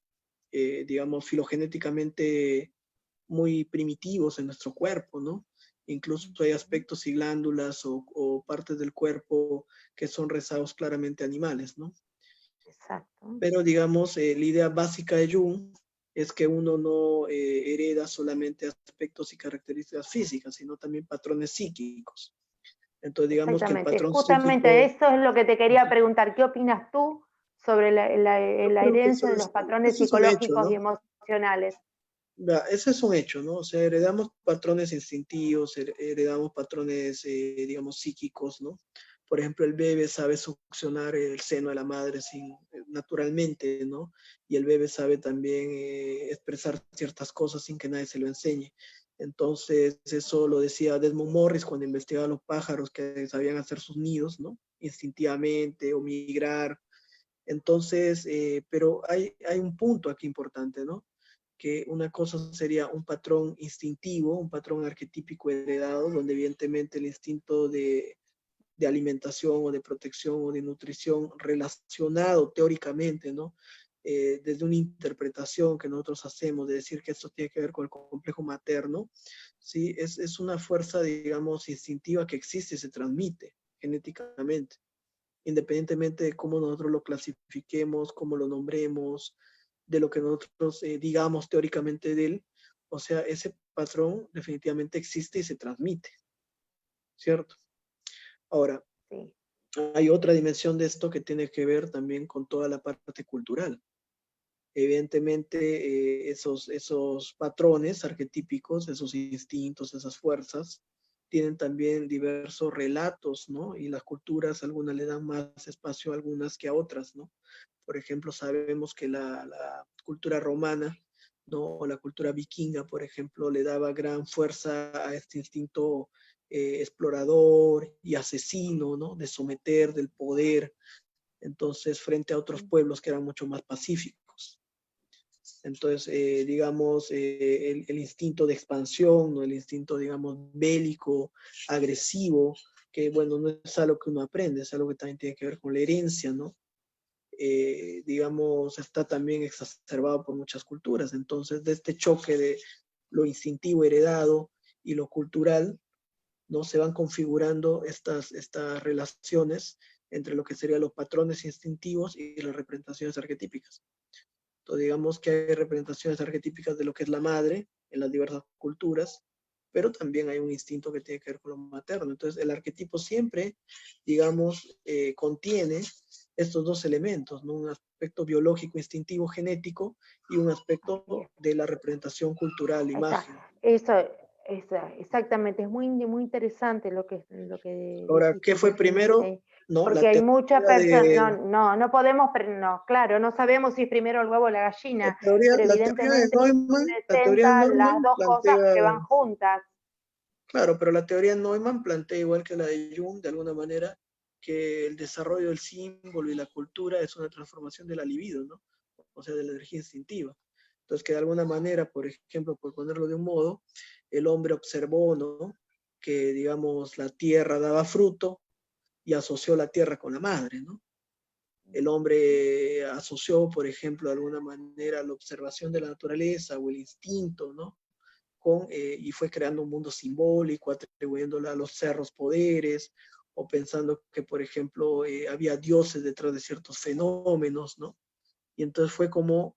digamos, filogenéticamente muy primitivos en nuestro cuerpo, ¿no? Incluso hay aspectos y glándulas o partes del cuerpo que son rezagos claramente animales, ¿no? Exacto. Pero digamos, la idea básica de Jung es que uno no hereda solamente aspectos y características físicas, sino también patrones psíquicos. Entonces, digamos que el Exactamente, patrón justamente psíquico, eso es lo que te quería preguntar. ¿Qué opinas tú sobre yo la creo que herencia de los patrones eso es un hecho, psicológicos y ¿no? emocionales? Ese es un hecho, ¿no? O sea, heredamos patrones instintivos, heredamos patrones, digamos, psíquicos, ¿no? Por ejemplo, el bebé sabe succionar el seno de la madre naturalmente, ¿no? Y el bebé sabe también expresar ciertas cosas sin que nadie se lo enseñe. Entonces, eso lo decía Desmond Morris cuando investigaba a los pájaros que sabían hacer sus nidos, ¿no? Instintivamente o migrar. Entonces, pero hay un punto aquí importante, ¿no? Que una cosa sería un patrón instintivo, un patrón arquetípico heredado, donde evidentemente el instinto de alimentación o de protección o de nutrición relacionado teóricamente, ¿no? Desde una interpretación que nosotros hacemos de decir que esto tiene que ver con el complejo materno, ¿sí? Es una fuerza, digamos, instintiva que existe y se transmite genéticamente, independientemente de cómo nosotros lo clasifiquemos, cómo lo nombremos, de lo que nosotros digamos teóricamente de él. O sea, ese patrón definitivamente existe y se transmite, ¿cierto? Ahora, Sí, hay otra dimensión de esto que tiene que ver también con toda la parte cultural. Evidentemente, esos patrones arquetípicos, esos instintos, esas fuerzas, tienen también diversos relatos, ¿no? Y las culturas, algunas le dan más espacio a algunas que a otras, ¿no? Por ejemplo, sabemos que la cultura romana, ¿no? O la cultura vikinga, por ejemplo, le daba gran fuerza a este instinto explorador y asesino, ¿no? De someter, del poder, entonces, frente a otros pueblos que eran mucho más pacíficos. Entonces, digamos, el instinto de expansión, ¿no? El instinto, digamos, bélico, agresivo, que bueno, no es algo que uno aprende, es algo que también tiene que ver con la herencia, ¿no? Digamos, está también exacerbado por muchas culturas. Entonces, de este choque de lo instintivo heredado y lo cultural, ¿no? Se van configurando estas relaciones entre lo que serían los patrones instintivos y las representaciones arquetípicas. Entonces, digamos que hay representaciones arquetípicas de lo que es la madre en las diversas culturas, pero también hay un instinto que tiene que ver con lo materno. Entonces, el arquetipo siempre, digamos, contiene estos dos elementos, ¿no? Un aspecto biológico, instintivo, genético, y un aspecto así es. de la representación cultural, Ahí está. imagen. Eso, exactamente, es muy interesante lo que Ahora, decís, ¿qué porque fue primero? sí, ¿No? porque La hay muchas teoría personas, de, no podemos, no, claro, no sabemos si es primero el huevo o la gallina, pero la teoría de evidentemente Neumann, la teoría de presenta las Neumann dos cosas que plantea, van juntas. claro, pero la teoría de Neumann plantea igual que la de Jung, de alguna manera, que el desarrollo del símbolo y la cultura es una transformación de la libido, ¿no? O sea, de la energía instintiva. Entonces, que de alguna manera, por ejemplo, por ponerlo de un modo, el hombre observó, ¿no? Que, digamos, la tierra daba fruto y asoció la tierra con la madre, ¿no? El hombre asoció, por ejemplo, de alguna manera la observación de la naturaleza o el instinto, ¿no? y fue creando un mundo simbólico, atribuyéndole a los cerros poderes, o pensando que, por ejemplo, había dioses detrás de ciertos fenómenos, ¿no? Y entonces fue como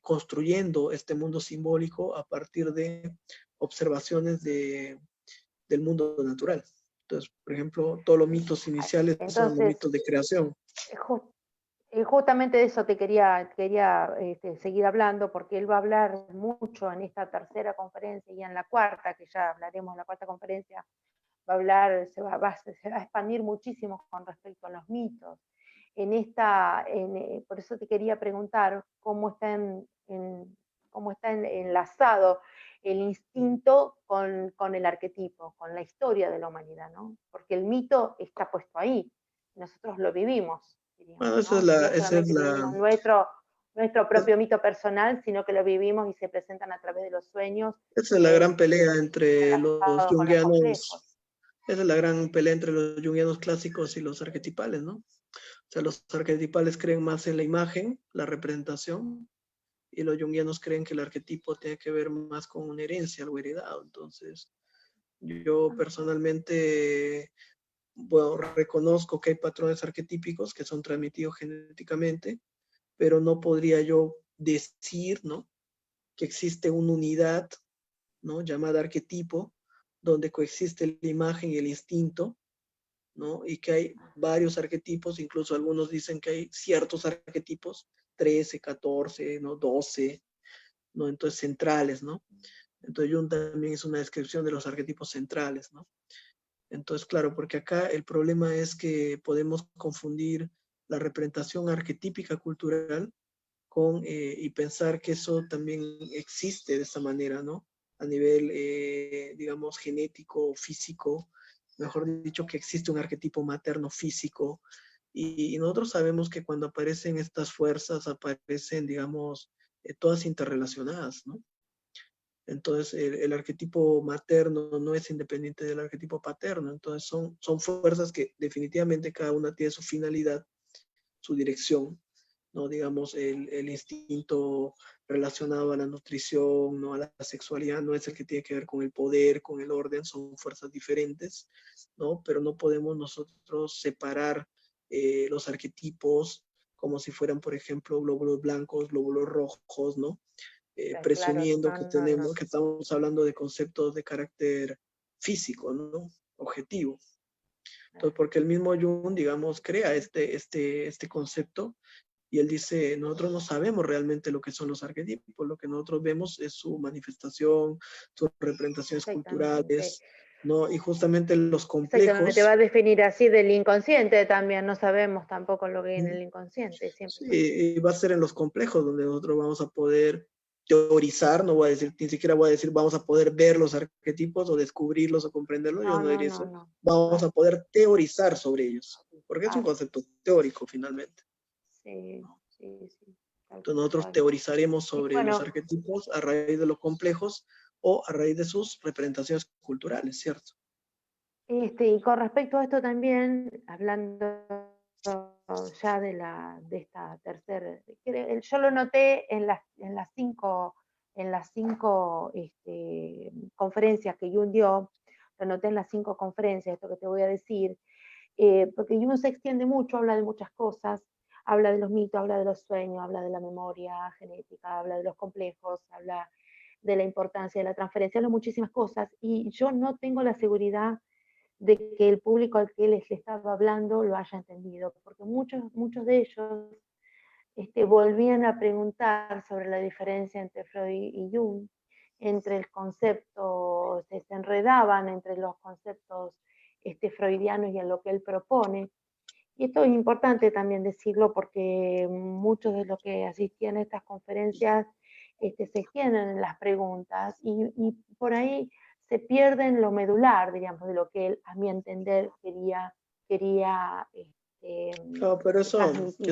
construyendo este mundo simbólico a partir de observaciones del mundo natural. Entonces, por ejemplo, todos los mitos iniciales son los Entonces, mitos de creación. justamente de eso te quería seguir hablando, porque él va a hablar mucho en esta tercera conferencia y en la cuarta, que ya hablaremos en la cuarta conferencia, va a hablar, se va a expandir muchísimo con respecto a los mitos. Por eso te quería preguntar cómo está enlazado el instinto con el arquetipo, con la historia de la humanidad, ¿no? Porque el mito está puesto ahí, nosotros lo vivimos, diríamos, Bueno, ¿no? No solamente vivimos nuestro propio mito personal, sino que lo vivimos y se presentan a través de los sueños, esa es la gran pelea entre los con los complejos. junguianos, esa es la gran pelea entre los junguianos clásicos y los arquetipales, ¿no? O sea, los arquetipales creen más en la imagen, la representación, y los junguianos creen que el arquetipo tiene que ver más con una herencia, algo heredado. Entonces, yo personalmente, bueno, reconozco que hay patrones arquetípicos que son transmitidos genéticamente, pero no podría yo decir, ¿no?, que existe una unidad, ¿no?, llamada arquetipo, donde coexiste la imagen y el instinto, ¿no? Y que hay varios arquetipos, incluso algunos dicen que hay ciertos arquetipos, 13, 14, ¿no?, 12, ¿no? Entonces, centrales, ¿no? Entonces, Jung también es una descripción de los arquetipos centrales, ¿no? Entonces, claro, porque acá el problema es que podemos confundir la representación arquetípica cultural y pensar que eso también existe de esa manera, ¿no? A nivel, digamos, genético, físico, mejor dicho, que existe un arquetipo materno físico. Y nosotros sabemos que cuando aparecen estas fuerzas, aparecen, digamos, todas interrelacionadas, ¿no? Entonces, el arquetipo materno no es independiente del arquetipo paterno. Entonces, son fuerzas que definitivamente cada una tiene su finalidad, su dirección, ¿no? Digamos, el instinto relacionado a la nutrición, ¿no?, a la sexualidad, no es el que tiene que ver con el poder, con el orden, son fuerzas diferentes, ¿no? Pero no podemos nosotros separar los arquetipos como si fueran, por ejemplo, glóbulos blancos, glóbulos rojos, ¿no? Claro, Presumiendo que no. que estamos hablando de conceptos de carácter físico, ¿no? Objetivo. Entonces, porque el mismo Jung, digamos, crea este concepto, y él dice, nosotros no sabemos realmente lo que son los arquetipos, lo que nosotros vemos es su manifestación, sus representaciones culturales, ¿no? Y justamente los Exactamente, va complejos. a definir así del inconsciente también, no sabemos tampoco lo que hay en el inconsciente, siempre. Sí, y va a ser en los complejos donde nosotros vamos a poder teorizar, no voy a decir, ni siquiera voy a decir vamos a poder ver los arquetipos o descubrirlos o comprenderlos, yo no diré eso. Vamos a poder teorizar sobre ellos, porque es un concepto teórico finalmente. Sí. Entonces nosotros teorizaremos sobre los arquetipos a raíz de los complejos o a raíz de sus representaciones culturales, ¿cierto? Y con respecto a esto también, hablando ya de esta tercera, yo lo noté en las cinco conferencias que Jung dio, lo noté en las 5 conferencias, esto que te voy a decir, porque Jung se extiende mucho, habla de muchas cosas, habla de los mitos, habla de los sueños, habla de la memoria genética, habla de los complejos, habla de la importancia de la transferencia, habla de muchísimas cosas, y yo no tengo la seguridad de que el público al que les estaba hablando lo haya entendido, porque muchos de ellos volvían a preguntar sobre la diferencia entre Freud y Jung, entre el concepto, se enredaban entre los conceptos freudianos y en lo que él propone. Y esto es importante también decirlo porque muchos de los que asistían a estas conferencias se extienden en las preguntas y por ahí se pierden lo medular, diríamos, de lo que él, a mi entender, quería No, pero transmitir,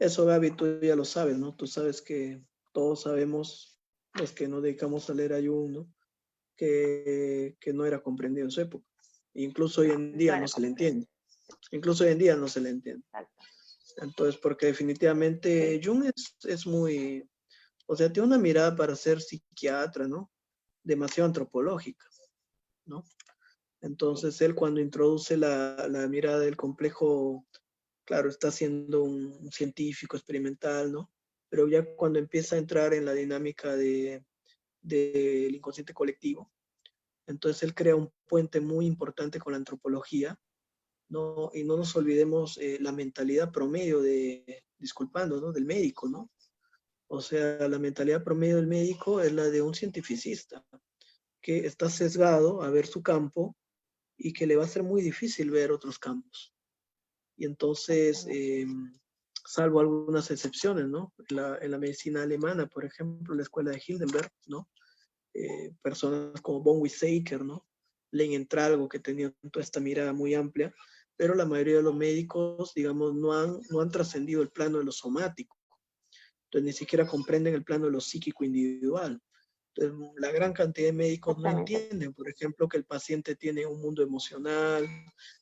eso Gaby, tú ya lo sabes, ¿no? Tú sabes que todos sabemos, los que nos dedicamos a leer a Jung, ¿no?, que no era comprendido en su época. Incluso hoy en día no se le entiende. Incluso hoy en día no se le entiende. Entonces, porque definitivamente Jung es muy, o sea, tiene una mirada para ser psiquiatra, ¿no? demasiado antropológicas, ¿no? Entonces él cuando introduce la mirada del complejo, claro, está siendo un científico experimental, ¿no? Pero ya cuando empieza a entrar en la dinámica del inconsciente colectivo, entonces él crea un puente muy importante con la antropología, ¿no? Y no nos olvidemos la mentalidad promedio disculpando, ¿no? Del médico, ¿no? O sea, la mentalidad promedio del médico es la de un cientificista, que está sesgado a ver su campo y que le va a ser muy difícil ver otros campos. Y entonces, salvo algunas excepciones, ¿no? En la medicina alemana, por ejemplo, la escuela de Heidelberg, ¿no? Personas como von Weizsäcker, ¿no? Leen Entralgo, que tenían toda esta mirada muy amplia, pero la mayoría de los médicos, digamos, no han trascendido el plano de lo somático. Entonces, ni siquiera comprenden el plano de lo psíquico individual. Entonces, la gran cantidad de médicos no entienden, por ejemplo, que el paciente tiene un mundo emocional,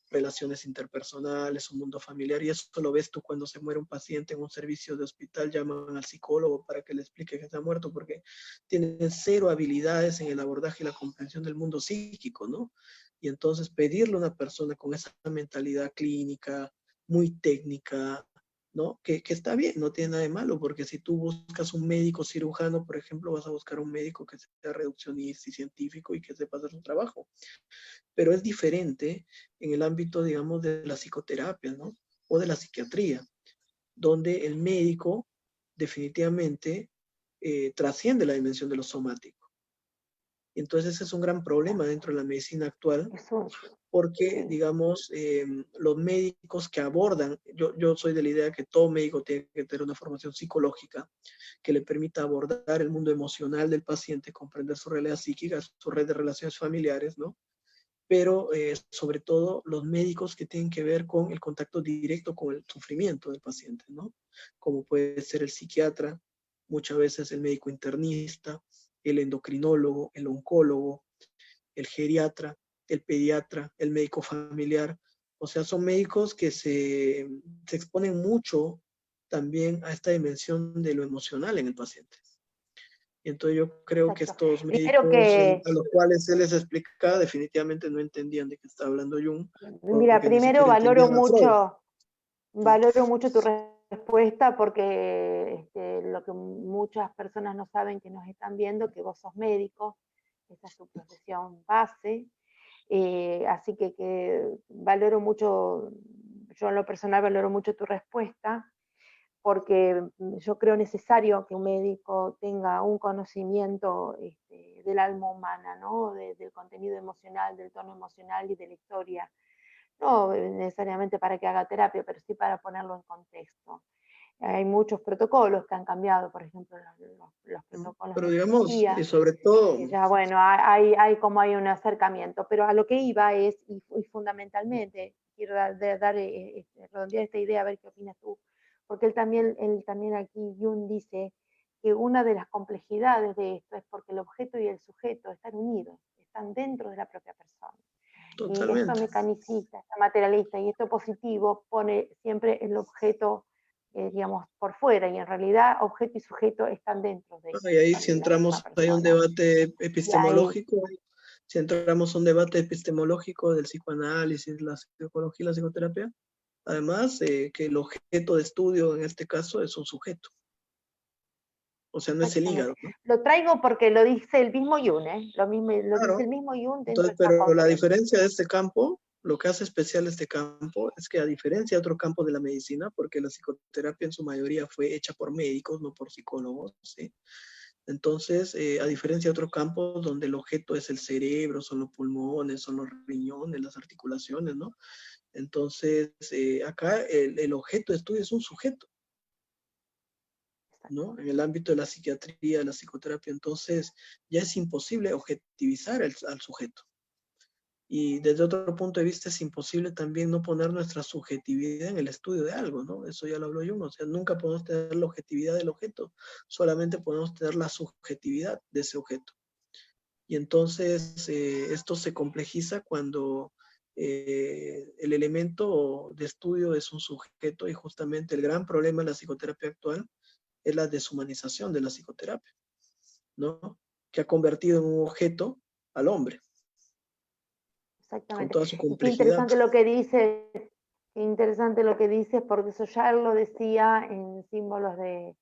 relaciones interpersonales, un mundo familiar, y eso lo ves tú cuando se muere un paciente en un servicio de hospital, llaman al psicólogo para que le explique que está muerto, porque tienen cero habilidades en el abordaje y la comprensión del mundo psíquico, ¿no? Y entonces pedirle a una persona con esa mentalidad clínica, muy técnica, ¿no? Que está bien, no tiene nada de malo, porque si tú buscas un médico cirujano, por ejemplo, vas a buscar un médico que sea reduccionista y científico y que sepa hacer su trabajo. Pero es diferente en el ámbito, digamos, de la psicoterapia, ¿no? O de la psiquiatría, donde el médico definitivamente trasciende la dimensión de lo somático. Entonces ese es un gran problema dentro de la medicina actual, porque, digamos, los médicos que abordan, yo soy de la idea que todo médico tiene que tener una formación psicológica que le permita abordar el mundo emocional del paciente, comprender su realidad psíquica, su red de relaciones familiares, ¿no? Pero sobre todo los médicos que tienen que ver con el contacto directo con el sufrimiento del paciente, ¿no? Como puede ser el psiquiatra, muchas veces el médico internista, el endocrinólogo, el oncólogo, el geriatra, el pediatra, el médico familiar. O sea, son médicos que se exponen mucho también a esta dimensión de lo emocional en el paciente. Y entonces yo creo que estos médicos a los cuales se les explicaba definitivamente no entendían de qué estaba hablando Jung. Mira, primero valoro mucho tu respuesta porque lo que muchas personas no saben que nos están viendo, que vos sos médico, esa es tu profesión base, así que valoro mucho, yo en lo personal valoro mucho tu respuesta, porque yo creo necesario que un médico tenga un conocimiento del alma humana, ¿no? Del contenido emocional, del tono emocional y de la historia. No necesariamente para que haga terapia, pero sí para ponerlo en contexto. Hay muchos protocolos que han cambiado, por ejemplo, los protocolos pero de digamos, cirugía. y sobre todo... Ya, bueno, hay como hay un acercamiento, pero a lo que iba es, y fundamentalmente, quiero redondear esta idea, a ver qué opinas tú, porque él también aquí, Jung dice que una de las complejidades de esto es porque el objeto y el sujeto están unidos, están dentro de la propia persona. Y esto mecanicista, esto materialista y esto positivo pone siempre el objeto, digamos, por fuera, y en realidad objeto y sujeto están dentro de Y ahí si entramos, hay un debate epistemológico, si entramos a un debate epistemológico del psicoanálisis, la psicología y la psicoterapia, además que el objeto de estudio en este caso es un sujeto. O sea, no es el hígado, ¿no? Lo traigo porque lo dice el mismo Jung, lo dice el mismo Jung. Entonces, pero la diferencia de este campo, lo que hace especial este campo, es que a diferencia de otro campo de la medicina, porque la psicoterapia en su mayoría fue hecha por médicos, no por psicólogos, ¿sí? Entonces, a diferencia de otros campos donde el objeto es el cerebro, son los pulmones, son los riñones, las articulaciones, ¿no? Entonces, acá el objeto de estudio es un sujeto, ¿no? En el ámbito de la psiquiatría, de la psicoterapia, entonces ya es imposible objetivizar al sujeto. Y desde otro punto de vista es imposible también no poner nuestra subjetividad en el estudio de algo, ¿no? Eso ya lo hablo yo, o sea, nunca podemos tener la objetividad del objeto, solamente podemos tener la subjetividad de ese objeto. Y entonces esto se complejiza cuando el elemento de estudio es un sujeto y justamente el gran problema de la psicoterapia actual es la deshumanización de la psicoterapia, ¿no? que ha convertido en un objeto al hombre, con Exactamente. toda su Y complejidad. qué interesante lo que dices, porque eso ya él lo decía en símbolos de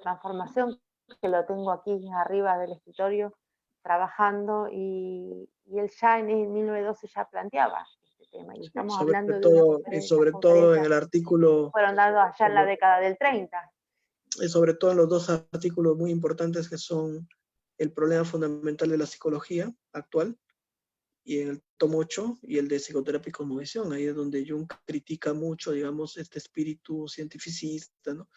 transformación, que lo tengo aquí arriba del escritorio trabajando, y él ya en el 1912 ya planteaba este tema, y Sí, estamos hablando de una y las sobre todo en conferencias el artículo, fueron dadas allá en la década del 30. y sobre todo en los dos artículos muy importantes que son el problema fundamental de la psicología actual, y en el tomo 8 y el de psicoterapia y cosmovisión, ahí es donde Jung critica mucho, digamos, este espíritu cientificista, ¿no?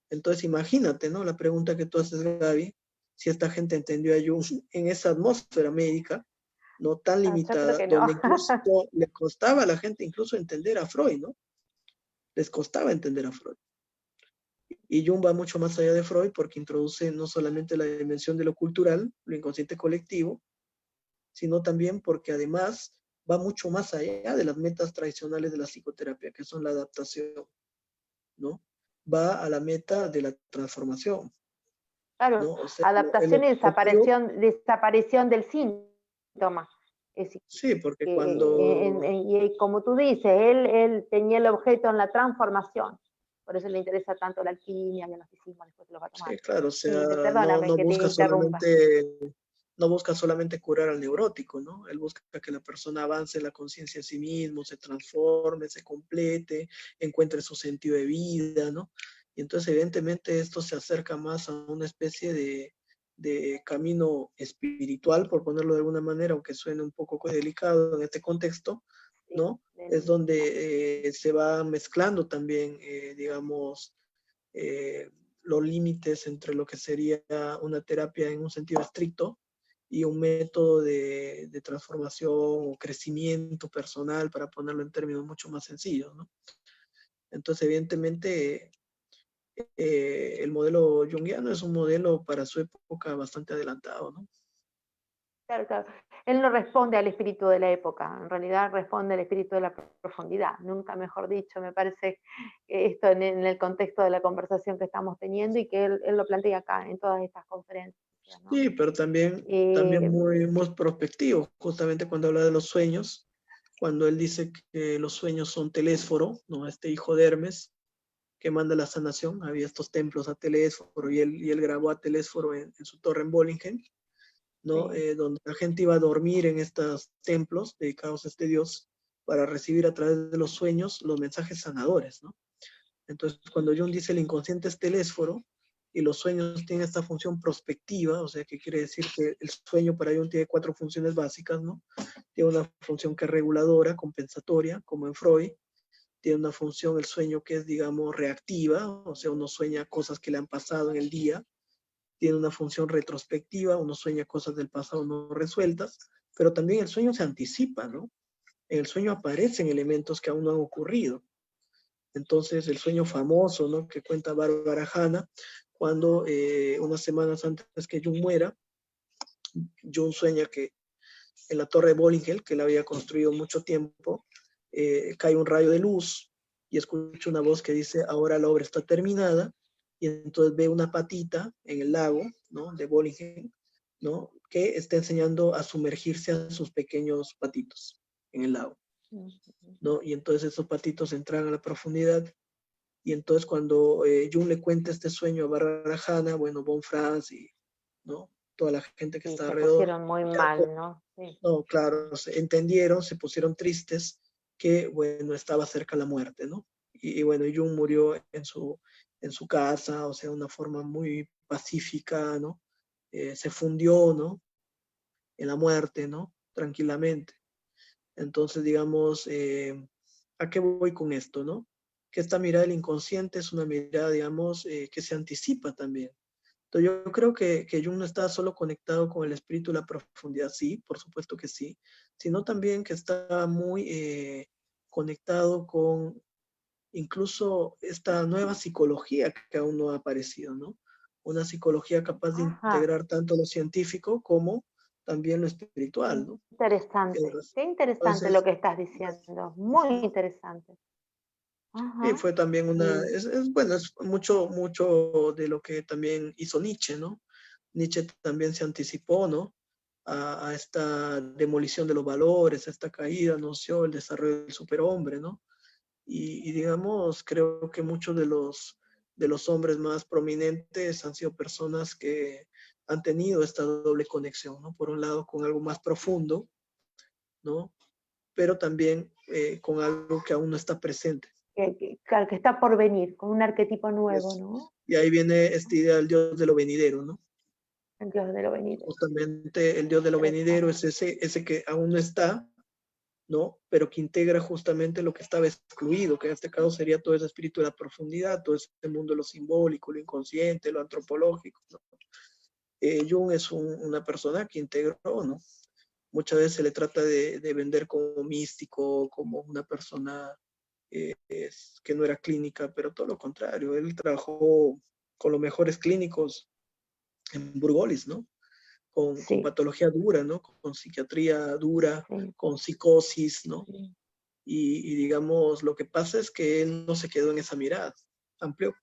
Entonces imagínate, ¿no? La pregunta que tú haces, Gaby, si esta gente entendió a Jung en esa atmósfera médica, no tan Yo creo limitada, que no. donde incluso le costaba a la gente incluso entender a Freud, ¿no? Les costaba entender a Freud. Y Jung va mucho más allá de Freud porque introduce no solamente la dimensión de lo cultural, lo inconsciente colectivo, sino también porque además va mucho más allá de las metas tradicionales de la psicoterapia, que son la adaptación, ¿no? Va a la meta de la transformación, Claro, ¿no? O sea, el adaptación y objetivo, desaparición del síntoma. Es decir, sí, porque que, cuando, y como tú dices, él tenía el objeto en la transformación. Por eso le interesa tanto la alquimia y el gnosticismo, después lo va a tomar. sí, claro, o Sí, sea, perdóname que te interrumpa. no busca solamente curar al neurótico, ¿no? Él busca que la persona avance en la conciencia en sí mismo, se transforme, se complete, encuentre su sentido de vida, ¿no? Y entonces, evidentemente, esto se acerca más a una especie de camino espiritual, por ponerlo de alguna manera, aunque suene un poco delicado en este contexto, Sí, ¿no? Es donde se va mezclando también, digamos, eh, los límites entre lo que sería una terapia en un sentido estricto y un método de transformación o crecimiento personal, para ponerlo en términos mucho más sencillos, ¿no? Entonces, evidentemente, el modelo junguiano es un modelo para su época bastante adelantado, ¿no? claro, claro. Él no responde al espíritu de la época, en realidad responde al espíritu de la profundidad, nunca mejor dicho, me parece que esto en el contexto de la conversación que estamos teniendo y que él lo plantea acá en todas estas conferencias, ¿no? Sí, pero también Eh, muy prospectivo, justamente cuando habla de los sueños, cuando él dice que los sueños son Telésforo, ¿no? Este hijo de Hermes, que manda la sanación. Había estos templos a Telésforo, y él grabó a Telésforo en su torre en Bollingen, ¿no? sí, Donde la gente iba a dormir en estos templos dedicados a este dios para recibir a través de los sueños los mensajes sanadores, ¿no? Entonces, cuando Jung dice el inconsciente es Telésforo y los sueños tienen esta función prospectiva, o sea, que quiere decir que el sueño para Jung tiene 4 funciones básicas, ¿no? Tiene una función que es reguladora, compensatoria, como en Freud. Tiene una función el sueño que es, digamos, reactiva, o sea, uno sueña cosas que le han pasado en el día. Tiene una función retrospectiva, uno sueña cosas del pasado no resueltas, pero también el sueño se anticipa, ¿no? En el sueño aparecen elementos que aún no han ocurrido. Entonces, el sueño famoso, ¿no? Que cuenta Bárbara Hanna, cuando unas semanas antes que Jung muera, Jung sueña que en la torre de Bollingen, que él había construido mucho tiempo, cae un rayo de luz y escucha una voz que dice, ahora la obra está terminada, y entonces ve una patita en el lago, ¿no? De Bollingen, ¿no? Que está enseñando a sumergirse a sus pequeños patitos en el lago, ¿no? Y entonces esos patitos entran a la profundidad. Y entonces cuando Jung le cuenta este sueño a Barbara Hanna, bueno, Von Franz y, ¿no? Toda la gente que sí, está se alrededor, pusieron muy ya, mal, ¿no? Sí. no, claro, entendieron, se pusieron tristes que, bueno, estaba cerca la muerte, ¿no? Y bueno, Jung murió en su casa, o sea, de una forma muy pacífica, ¿no? Se fundió, ¿no? En la muerte, ¿no? Tranquilamente. Entonces, digamos, ¿a qué voy con esto, no? Que esta mirada del inconsciente es una mirada, digamos, que se anticipa también. Entonces, yo creo que Jung no está solo conectado con el espíritu y la profundidad, sí, por supuesto que sí, sino también que está muy conectado con incluso esta nueva psicología que aún no ha aparecido, ¿no? Una psicología capaz de Ajá, integrar tanto lo científico como también lo espiritual, ¿no? qué interesante lo Entonces, que estás diciendo, muy interesante. sí, Ajá, fue también y bueno, es mucho de lo que también hizo Nietzsche, ¿no? Nietzsche también se anticipó, ¿no? A esta demolición de los valores, a esta caída, ¿no? El desarrollo del superhombre, ¿no? Y digamos, creo que muchos de los hombres más prominentes han sido personas que han tenido esta doble conexión, ¿no? Por un lado, con algo más profundo, ¿no? Pero también con algo que aún no está presente. Claro, que está por venir, con un arquetipo nuevo, Eso. ¿no? Y ahí viene esta idea del Dios de lo venidero, ¿no? El Dios de lo venidero. Justamente el Dios de lo venidero es ese que aún no está, ¿no? Pero que integra justamente lo que estaba excluido, que en este caso sería toda esa espíritu de la profundidad, todo ese mundo de lo simbólico, lo inconsciente, lo antropológico, ¿no? Jung es una persona que integró, ¿no? Muchas veces se le trata de vender como místico, como una persona que no era clínica, pero todo lo contrario, él trabajó con los mejores clínicos en Burgolis, ¿no? Con patología dura, ¿no? Con psiquiatría dura, sí, con psicosis, ¿no? sí. Y digamos, lo que pasa es que él no se quedó en esa mirada, amplió.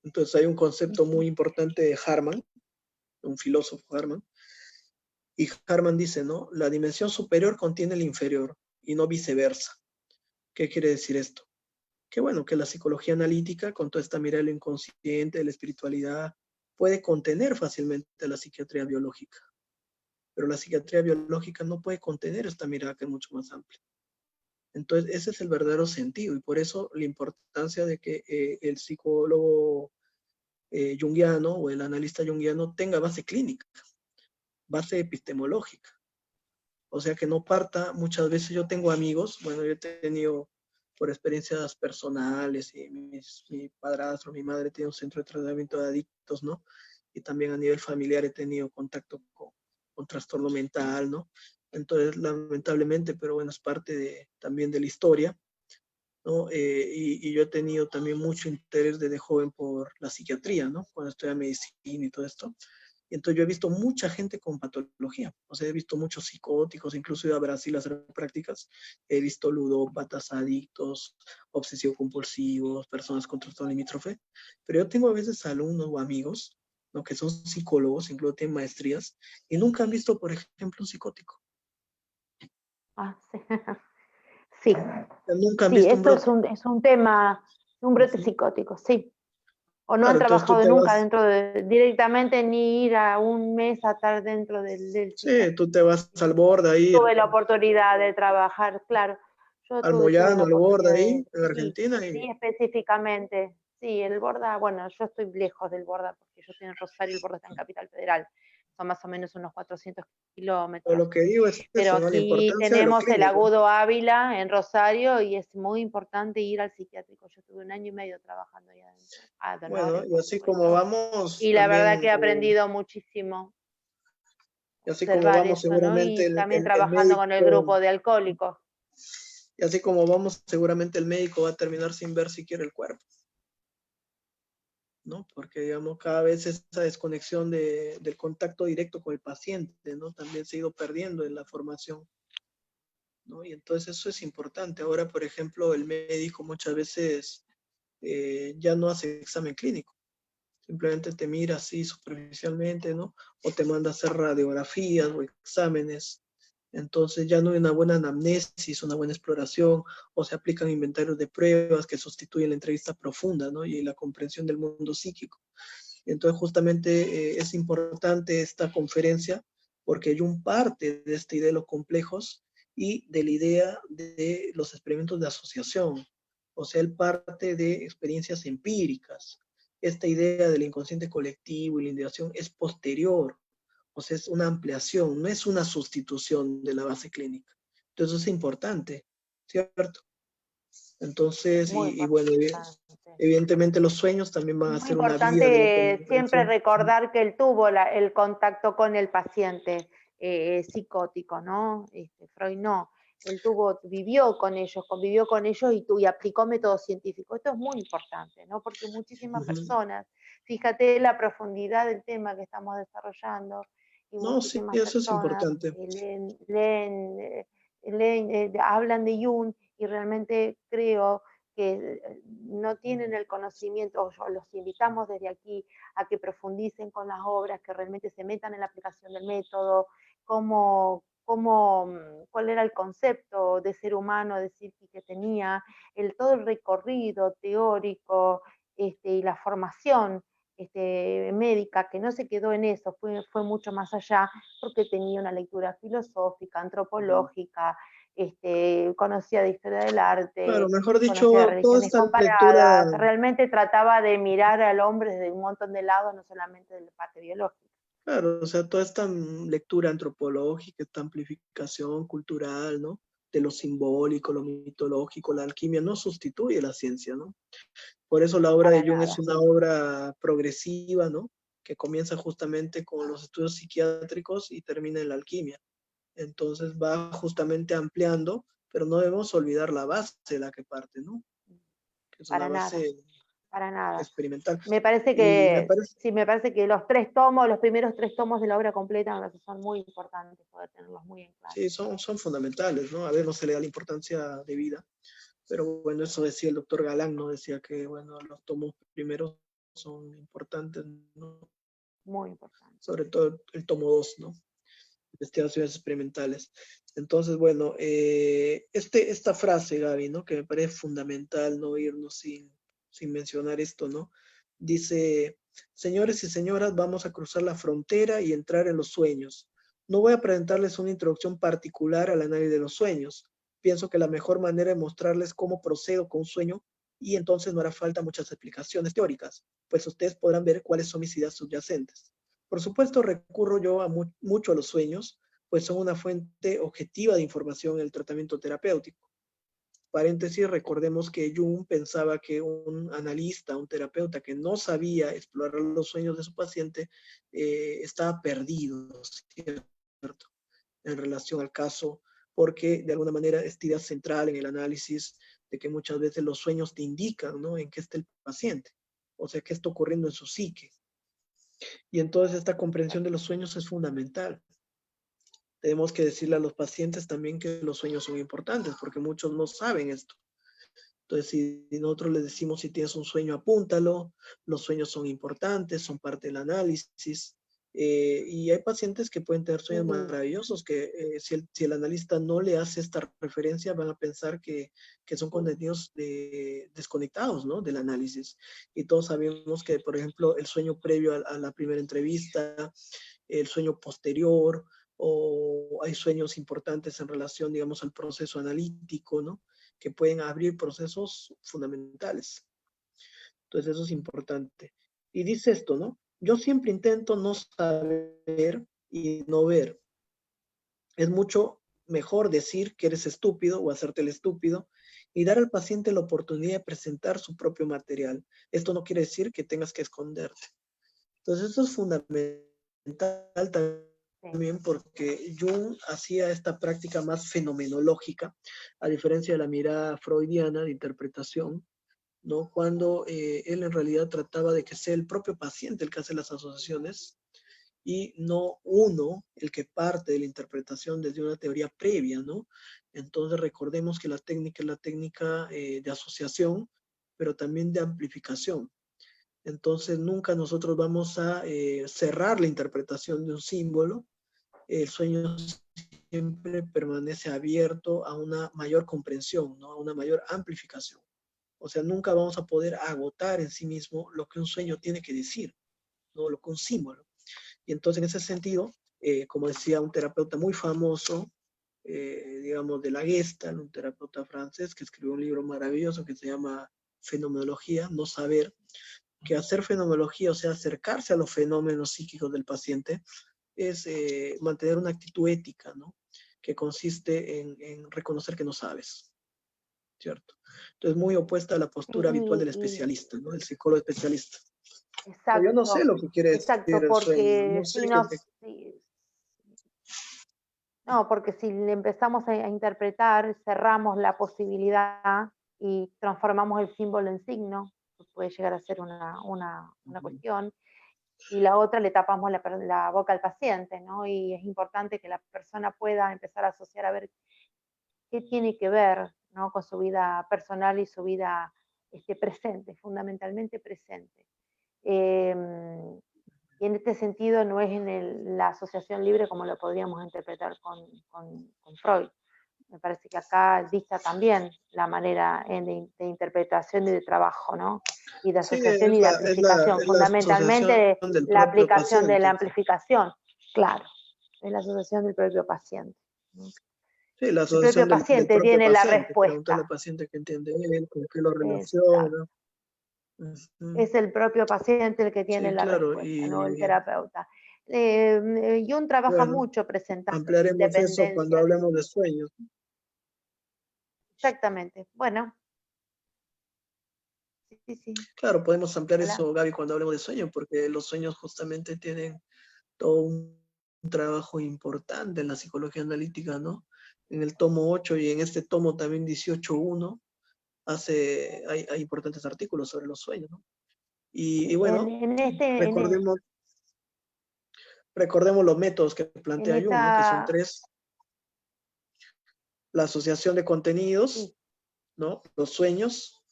Entonces hay un concepto muy importante de Harman, un filósofo Harman, y Harman dice, ¿no? La dimensión superior contiene el inferior y no viceversa. ¿Qué quiere decir esto? Que bueno, que la psicología analítica, con toda esta mirada de lo inconsciente, de la espiritualidad, puede contener fácilmente la psiquiatría biológica. Pero la psiquiatría biológica no puede contener esta mirada que es mucho más amplia. Entonces, ese es el verdadero sentido y por eso la importancia de que el psicólogo junguiano o el analista junguiano tenga base clínica, base epistemológica. O sea, que no parta, muchas veces yo tengo amigos, bueno, yo he tenido por experiencias personales y mi padrastro, mi madre tiene un centro de tratamiento de adictos, ¿no? Y también a nivel familiar he tenido contacto con trastorno mental, ¿no? Entonces, lamentablemente, pero bueno, es parte también de la historia, ¿no? Y yo he tenido también mucho interés desde joven por la psiquiatría, ¿no? Cuando estudié medicina y todo esto. Y entonces yo he visto mucha gente con patología, o sea, he visto muchos psicóticos, incluso he ido a Brasil a hacer prácticas, he visto ludópatas, adictos, obsesivo-compulsivos, personas con trastorno limítrofe, pero yo tengo a veces alumnos o amigos, ¿no? Que son psicólogos, incluso tienen maestrías, y nunca han visto, por ejemplo, un psicótico. Ah, sí. Sí, Nunca han sí, visto un esto brote. es un tema, un brote Uh-huh. psicótico, sí. O no han Claro, entonces tú trabajado te nunca vas, dentro uh-huh, directamente ni ir a un mes a estar dentro del sí, psiquiatra. tú te vas al borde ahí, Tuve la oportunidad de trabajar, claro. Yo al tuve Moyano, la al borde oportunidad ahí, en sí, Argentina, sí, y específicamente. Sí, el Borda, bueno, yo estoy lejos del Borda porque yo estoy en Rosario, el Borda está en Capital Federal. Son más o menos unos 400 pero lo kilómetros. que digo es Pero eso, ¿no? La aquí importancia de lo tenemos el clínico. Agudo Ávila en Rosario y es muy importante ir al psiquiátrico. Yo estuve 1 año y medio trabajando ahí adentro. Ah, de Bueno, honorarios, y por así como supuesto. vamos Y la verdad también, que he aprendido muchísimo y así como observar vamos eso, ¿no? seguramente Y también el trabajando con el médico, grupo de alcohólicos. y así como vamos seguramente el médico va a terminar sin ver siquiera el cuerpo, ¿no? Porque, digamos, cada vez esa desconexión del contacto directo con el paciente, ¿no? También se ha ido perdiendo en la formación, ¿no? Y entonces eso es importante. Ahora, por ejemplo, el médico muchas veces ya no hace examen clínico. Simplemente te mira así superficialmente, ¿no? O te manda a hacer radiografías o exámenes. Entonces ya no hay una buena anamnesis, una buena exploración, o se aplican inventarios de pruebas que sustituyen la entrevista profunda, ¿no? Y la comprensión del mundo psíquico. Entonces justamente es importante esta conferencia porque hay un parte de esta idea de los complejos y de la idea de los experimentos de asociación. O sea, el parte de experiencias empíricas. Esta idea del inconsciente colectivo y la individuación es posterior, o sea, es una ampliación, no es una sustitución de la base clínica. Entonces es importante, ¿cierto? Entonces, Muy bueno, importante. evidentemente los sueños también van a Muy ser una vía de la importante siempre comunicación. recordar que él tuvo el contacto con el paciente psicótico, ¿no? Freud no. Él vivió con ellos, convivió con ellos y aplicó método científico. Esto es muy importante, ¿no? Porque muchísimas personas, fíjate la profundidad del tema que estamos desarrollando, y No, sí, muchísimas eso es personas importante. hablan de Jung y realmente creo que no tienen el conocimiento, o los invitamos desde aquí a que profundicen con las obras, que realmente se metan en la aplicación del método, cuál era el concepto de ser humano, decir que tenía, todo el recorrido teórico y la formación médica, que no se quedó en eso, fue mucho más allá, porque tenía una lectura filosófica, antropológica, conocía de historia del Claro, arte, mejor conocía de dicho, toda religiones esta lectura, comparadas, realmente trataba de mirar al hombre desde un montón de lados, no solamente de la parte biológica. claro, o sea, toda esta lectura antropológica, esta amplificación cultural, ¿no? De lo simbólico, lo mitológico, la alquimia no sustituye la ciencia, ¿no? Por eso la obra Para de Jung es nada, una obra progresiva, ¿no? Que comienza justamente con los estudios psiquiátricos y termina en la alquimia. Entonces va justamente ampliando, pero no debemos olvidar la base de la que parte, ¿no? Que es una para nada, base para nada. experimental. Me parece Y me que, parece, sí, me parece que los primeros 3 tomos de la obra completa, me parece que son muy importantes poder tenerlos muy en claro. sí, son fundamentales, ¿no? A ver, no se le da la importancia debida, pero bueno, eso decía el doctor Galán, ¿no? Decía que, bueno, los tomos primeros son importantes, ¿no? Muy importante. Sobre todo el tomo 2, ¿no? Investigaciones experimentales. Entonces, bueno, esta frase, Gaby, ¿no? Que me parece fundamental no irnos sin mencionar esto, ¿no? Dice, señores y señoras, vamos a cruzar la frontera y entrar en los sueños. No voy a presentarles una introducción particular al análisis de los sueños. Pienso que la mejor manera de mostrarles cómo procedo con un sueño y entonces no hará falta muchas explicaciones teóricas, pues ustedes podrán ver cuáles son mis ideas subyacentes. Por supuesto, recurro yo mucho a los sueños, pues son una fuente objetiva de información en el tratamiento terapéutico. Paréntesis, recordemos que Jung pensaba que un analista, un terapeuta que no sabía explorar los sueños de su paciente, estaba perdido, ¿cierto? En relación al caso, porque de alguna manera es idea central en el análisis de que muchas veces los sueños te indican, ¿no? En qué está el paciente, o sea, qué está ocurriendo en su psique. Y entonces esta comprensión de los sueños es fundamental. Tenemos que decirle a los pacientes también que los sueños son importantes, porque muchos no saben esto. Entonces, si nosotros les decimos si tienes un sueño, apúntalo, los sueños son importantes, son parte del análisis. Y hay pacientes que pueden tener sueños maravillosos, que si el analista no le hace esta referencia, van a pensar que son contenidos desconectados, ¿no? Del análisis. Y todos sabemos que, por ejemplo, el sueño previo a la primera entrevista, el sueño posterior, o hay sueños importantes en relación, digamos, al proceso analítico, ¿no? Que pueden abrir procesos fundamentales. Entonces eso es importante. Y dice esto, ¿no? Yo siempre intento no saber y no ver. Es mucho mejor decir que eres estúpido o hacerte el estúpido y dar al paciente la oportunidad de presentar su propio material. Esto no quiere decir que tengas que esconderte. Entonces esto es fundamental también porque Jung hacía esta práctica más fenomenológica, a diferencia de la mirada freudiana de interpretación, ¿no? Cuando él en realidad trataba de que sea el propio paciente el que hace las asociaciones y no uno el que parte de la interpretación desde una teoría previa, ¿no? Entonces recordemos que la técnica es la técnica de asociación, pero también de amplificación. Entonces nunca nosotros vamos a cerrar la interpretación de un símbolo. El sueño siempre permanece abierto a una mayor comprensión, ¿no? A una mayor amplificación. O sea, nunca vamos a poder agotar en sí mismo lo que un sueño tiene que decir, ¿no? Lo que un símbolo. Y entonces en ese sentido, como decía un terapeuta muy famoso, digamos, de la Gestalt, un terapeuta francés que escribió un libro maravilloso que se llama Fenomenología, no saber, que hacer fenomenología, o sea, acercarse a los fenómenos psíquicos del paciente, es mantener una actitud ética, ¿no? Que consiste en reconocer que no sabes, ¿cierto? Entonces, muy opuesta a la postura habitual del especialista, ¿no? El psicólogo especialista. Yo no sé exacto, lo que quiere decir exacto, el sueño, porque no sé si qué nos, no, porque si le empezamos a interpretar, cerramos la posibilidad y transformamos el símbolo en signo, que puede llegar a ser una cuestión, y la otra le tapamos la boca al paciente, ¿no? Y es importante que la persona pueda empezar a asociar a ver qué tiene que ver, ¿no? Con su vida personal y su vida presente, fundamentalmente presente. Y en este sentido no es en la asociación libre como lo podríamos interpretar con Freud. Me parece que acá dicta también la manera de interpretación y de trabajo, ¿no? Y de Sí, asociación y de amplificación, es la fundamentalmente asociación del la propio aplicación de la paciente. amplificación, claro, es la asociación del propio paciente. Sí, la El asociación propio del paciente propio tiene la paciente, preguntarle al respuesta. paciente qué entiende él, con qué lo Exacto. relaciona. Es el propio paciente el que tiene Sí, la claro, respuesta, no el y terapeuta. Jung trabaja bueno, mucho presentando ampliaremos eso cuando dependencias. hablemos de sueños. Exactamente. Bueno, sí, sí, sí. Claro, podemos ampliar Hola. eso, Gaby, cuando hablemos de sueños, porque los sueños justamente tienen todo un trabajo importante en la psicología analítica, ¿no? En el tomo 8 y en este tomo también 18.1 hay importantes artículos sobre los sueños, ¿no? Y bueno, recordemos, recordemos los métodos que en plantea Jung, ¿no? Que son esta, 3: la asociación de contenidos, sí, ¿no? Los sueños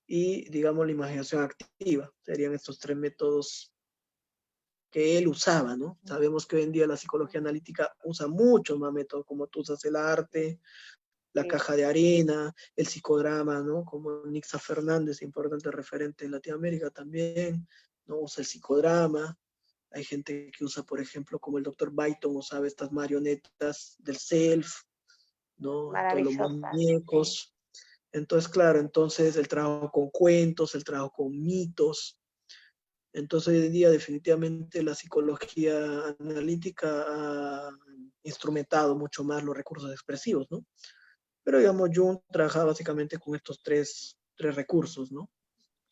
y, digamos, la imaginación activa. Serían estos 3 métodos que él usaba, ¿no? Sabemos que hoy en día la psicología analítica usa muchos más métodos, como tú usas el arte, la sí. caja de arena, el psicodrama, ¿no? Como Nixa Fernández, importante referente en Latinoamérica también, ¿no? Usa el psicodrama. Hay gente que usa, por ejemplo, como el doctor Byton, usaba estas marionetas del self, ¿no? Todos los Maravillosas. Sí. muñecos. Entonces, claro, entonces el trabajo con cuentos, el trabajo con mitos. Entonces, hoy en día definitivamente la psicología analítica ha instrumentado mucho más los recursos expresivos, ¿no? Pero digamos, Jung trabaja básicamente con estos tres recursos, ¿no?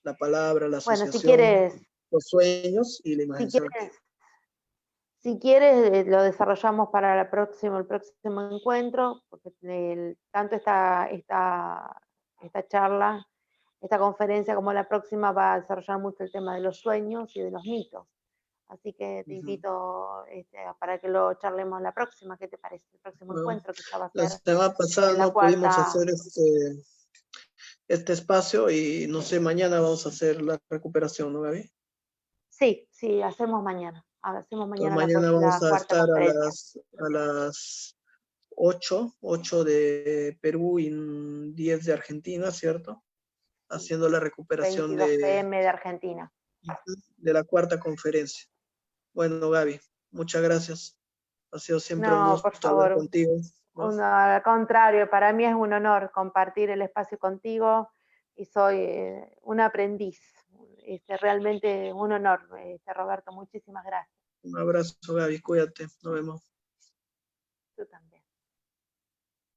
La palabra, la Bueno, asociación, los sueños y la si imaginación activa. quieres, si quieres, lo desarrollamos para el próximo encuentro, porque tanto esta charla, esta conferencia como la próxima va a desarrollar mucho el tema de los sueños y de los mitos. Así que te invito para que lo charlemos la próxima. ¿Qué te parece? El próximo Bueno, encuentro que ya va a la ser semana pasada en la no pudimos cuarta. hacer este espacio y no sé, mañana vamos a hacer la recuperación, ¿no, Gaby? Sí, sí, hacemos mañana. Hacemos Entonces mañana mañana la vamos a cuarta estar conferencia. a las 8 de Perú y 10 de Argentina, ¿cierto? Sí, Haciendo la recuperación 22 PM de Argentina. de la cuarta conferencia. Bueno, Gaby, muchas gracias. Ha sido siempre un No, por gusto hablar favor. contigo, ¿no? Al contrario, para mí es un honor compartir el espacio contigo y soy un aprendiz. Realmente un honor, Roberto. Muchísimas gracias. Un abrazo, Gaby, cuídate, nos vemos. Tú también.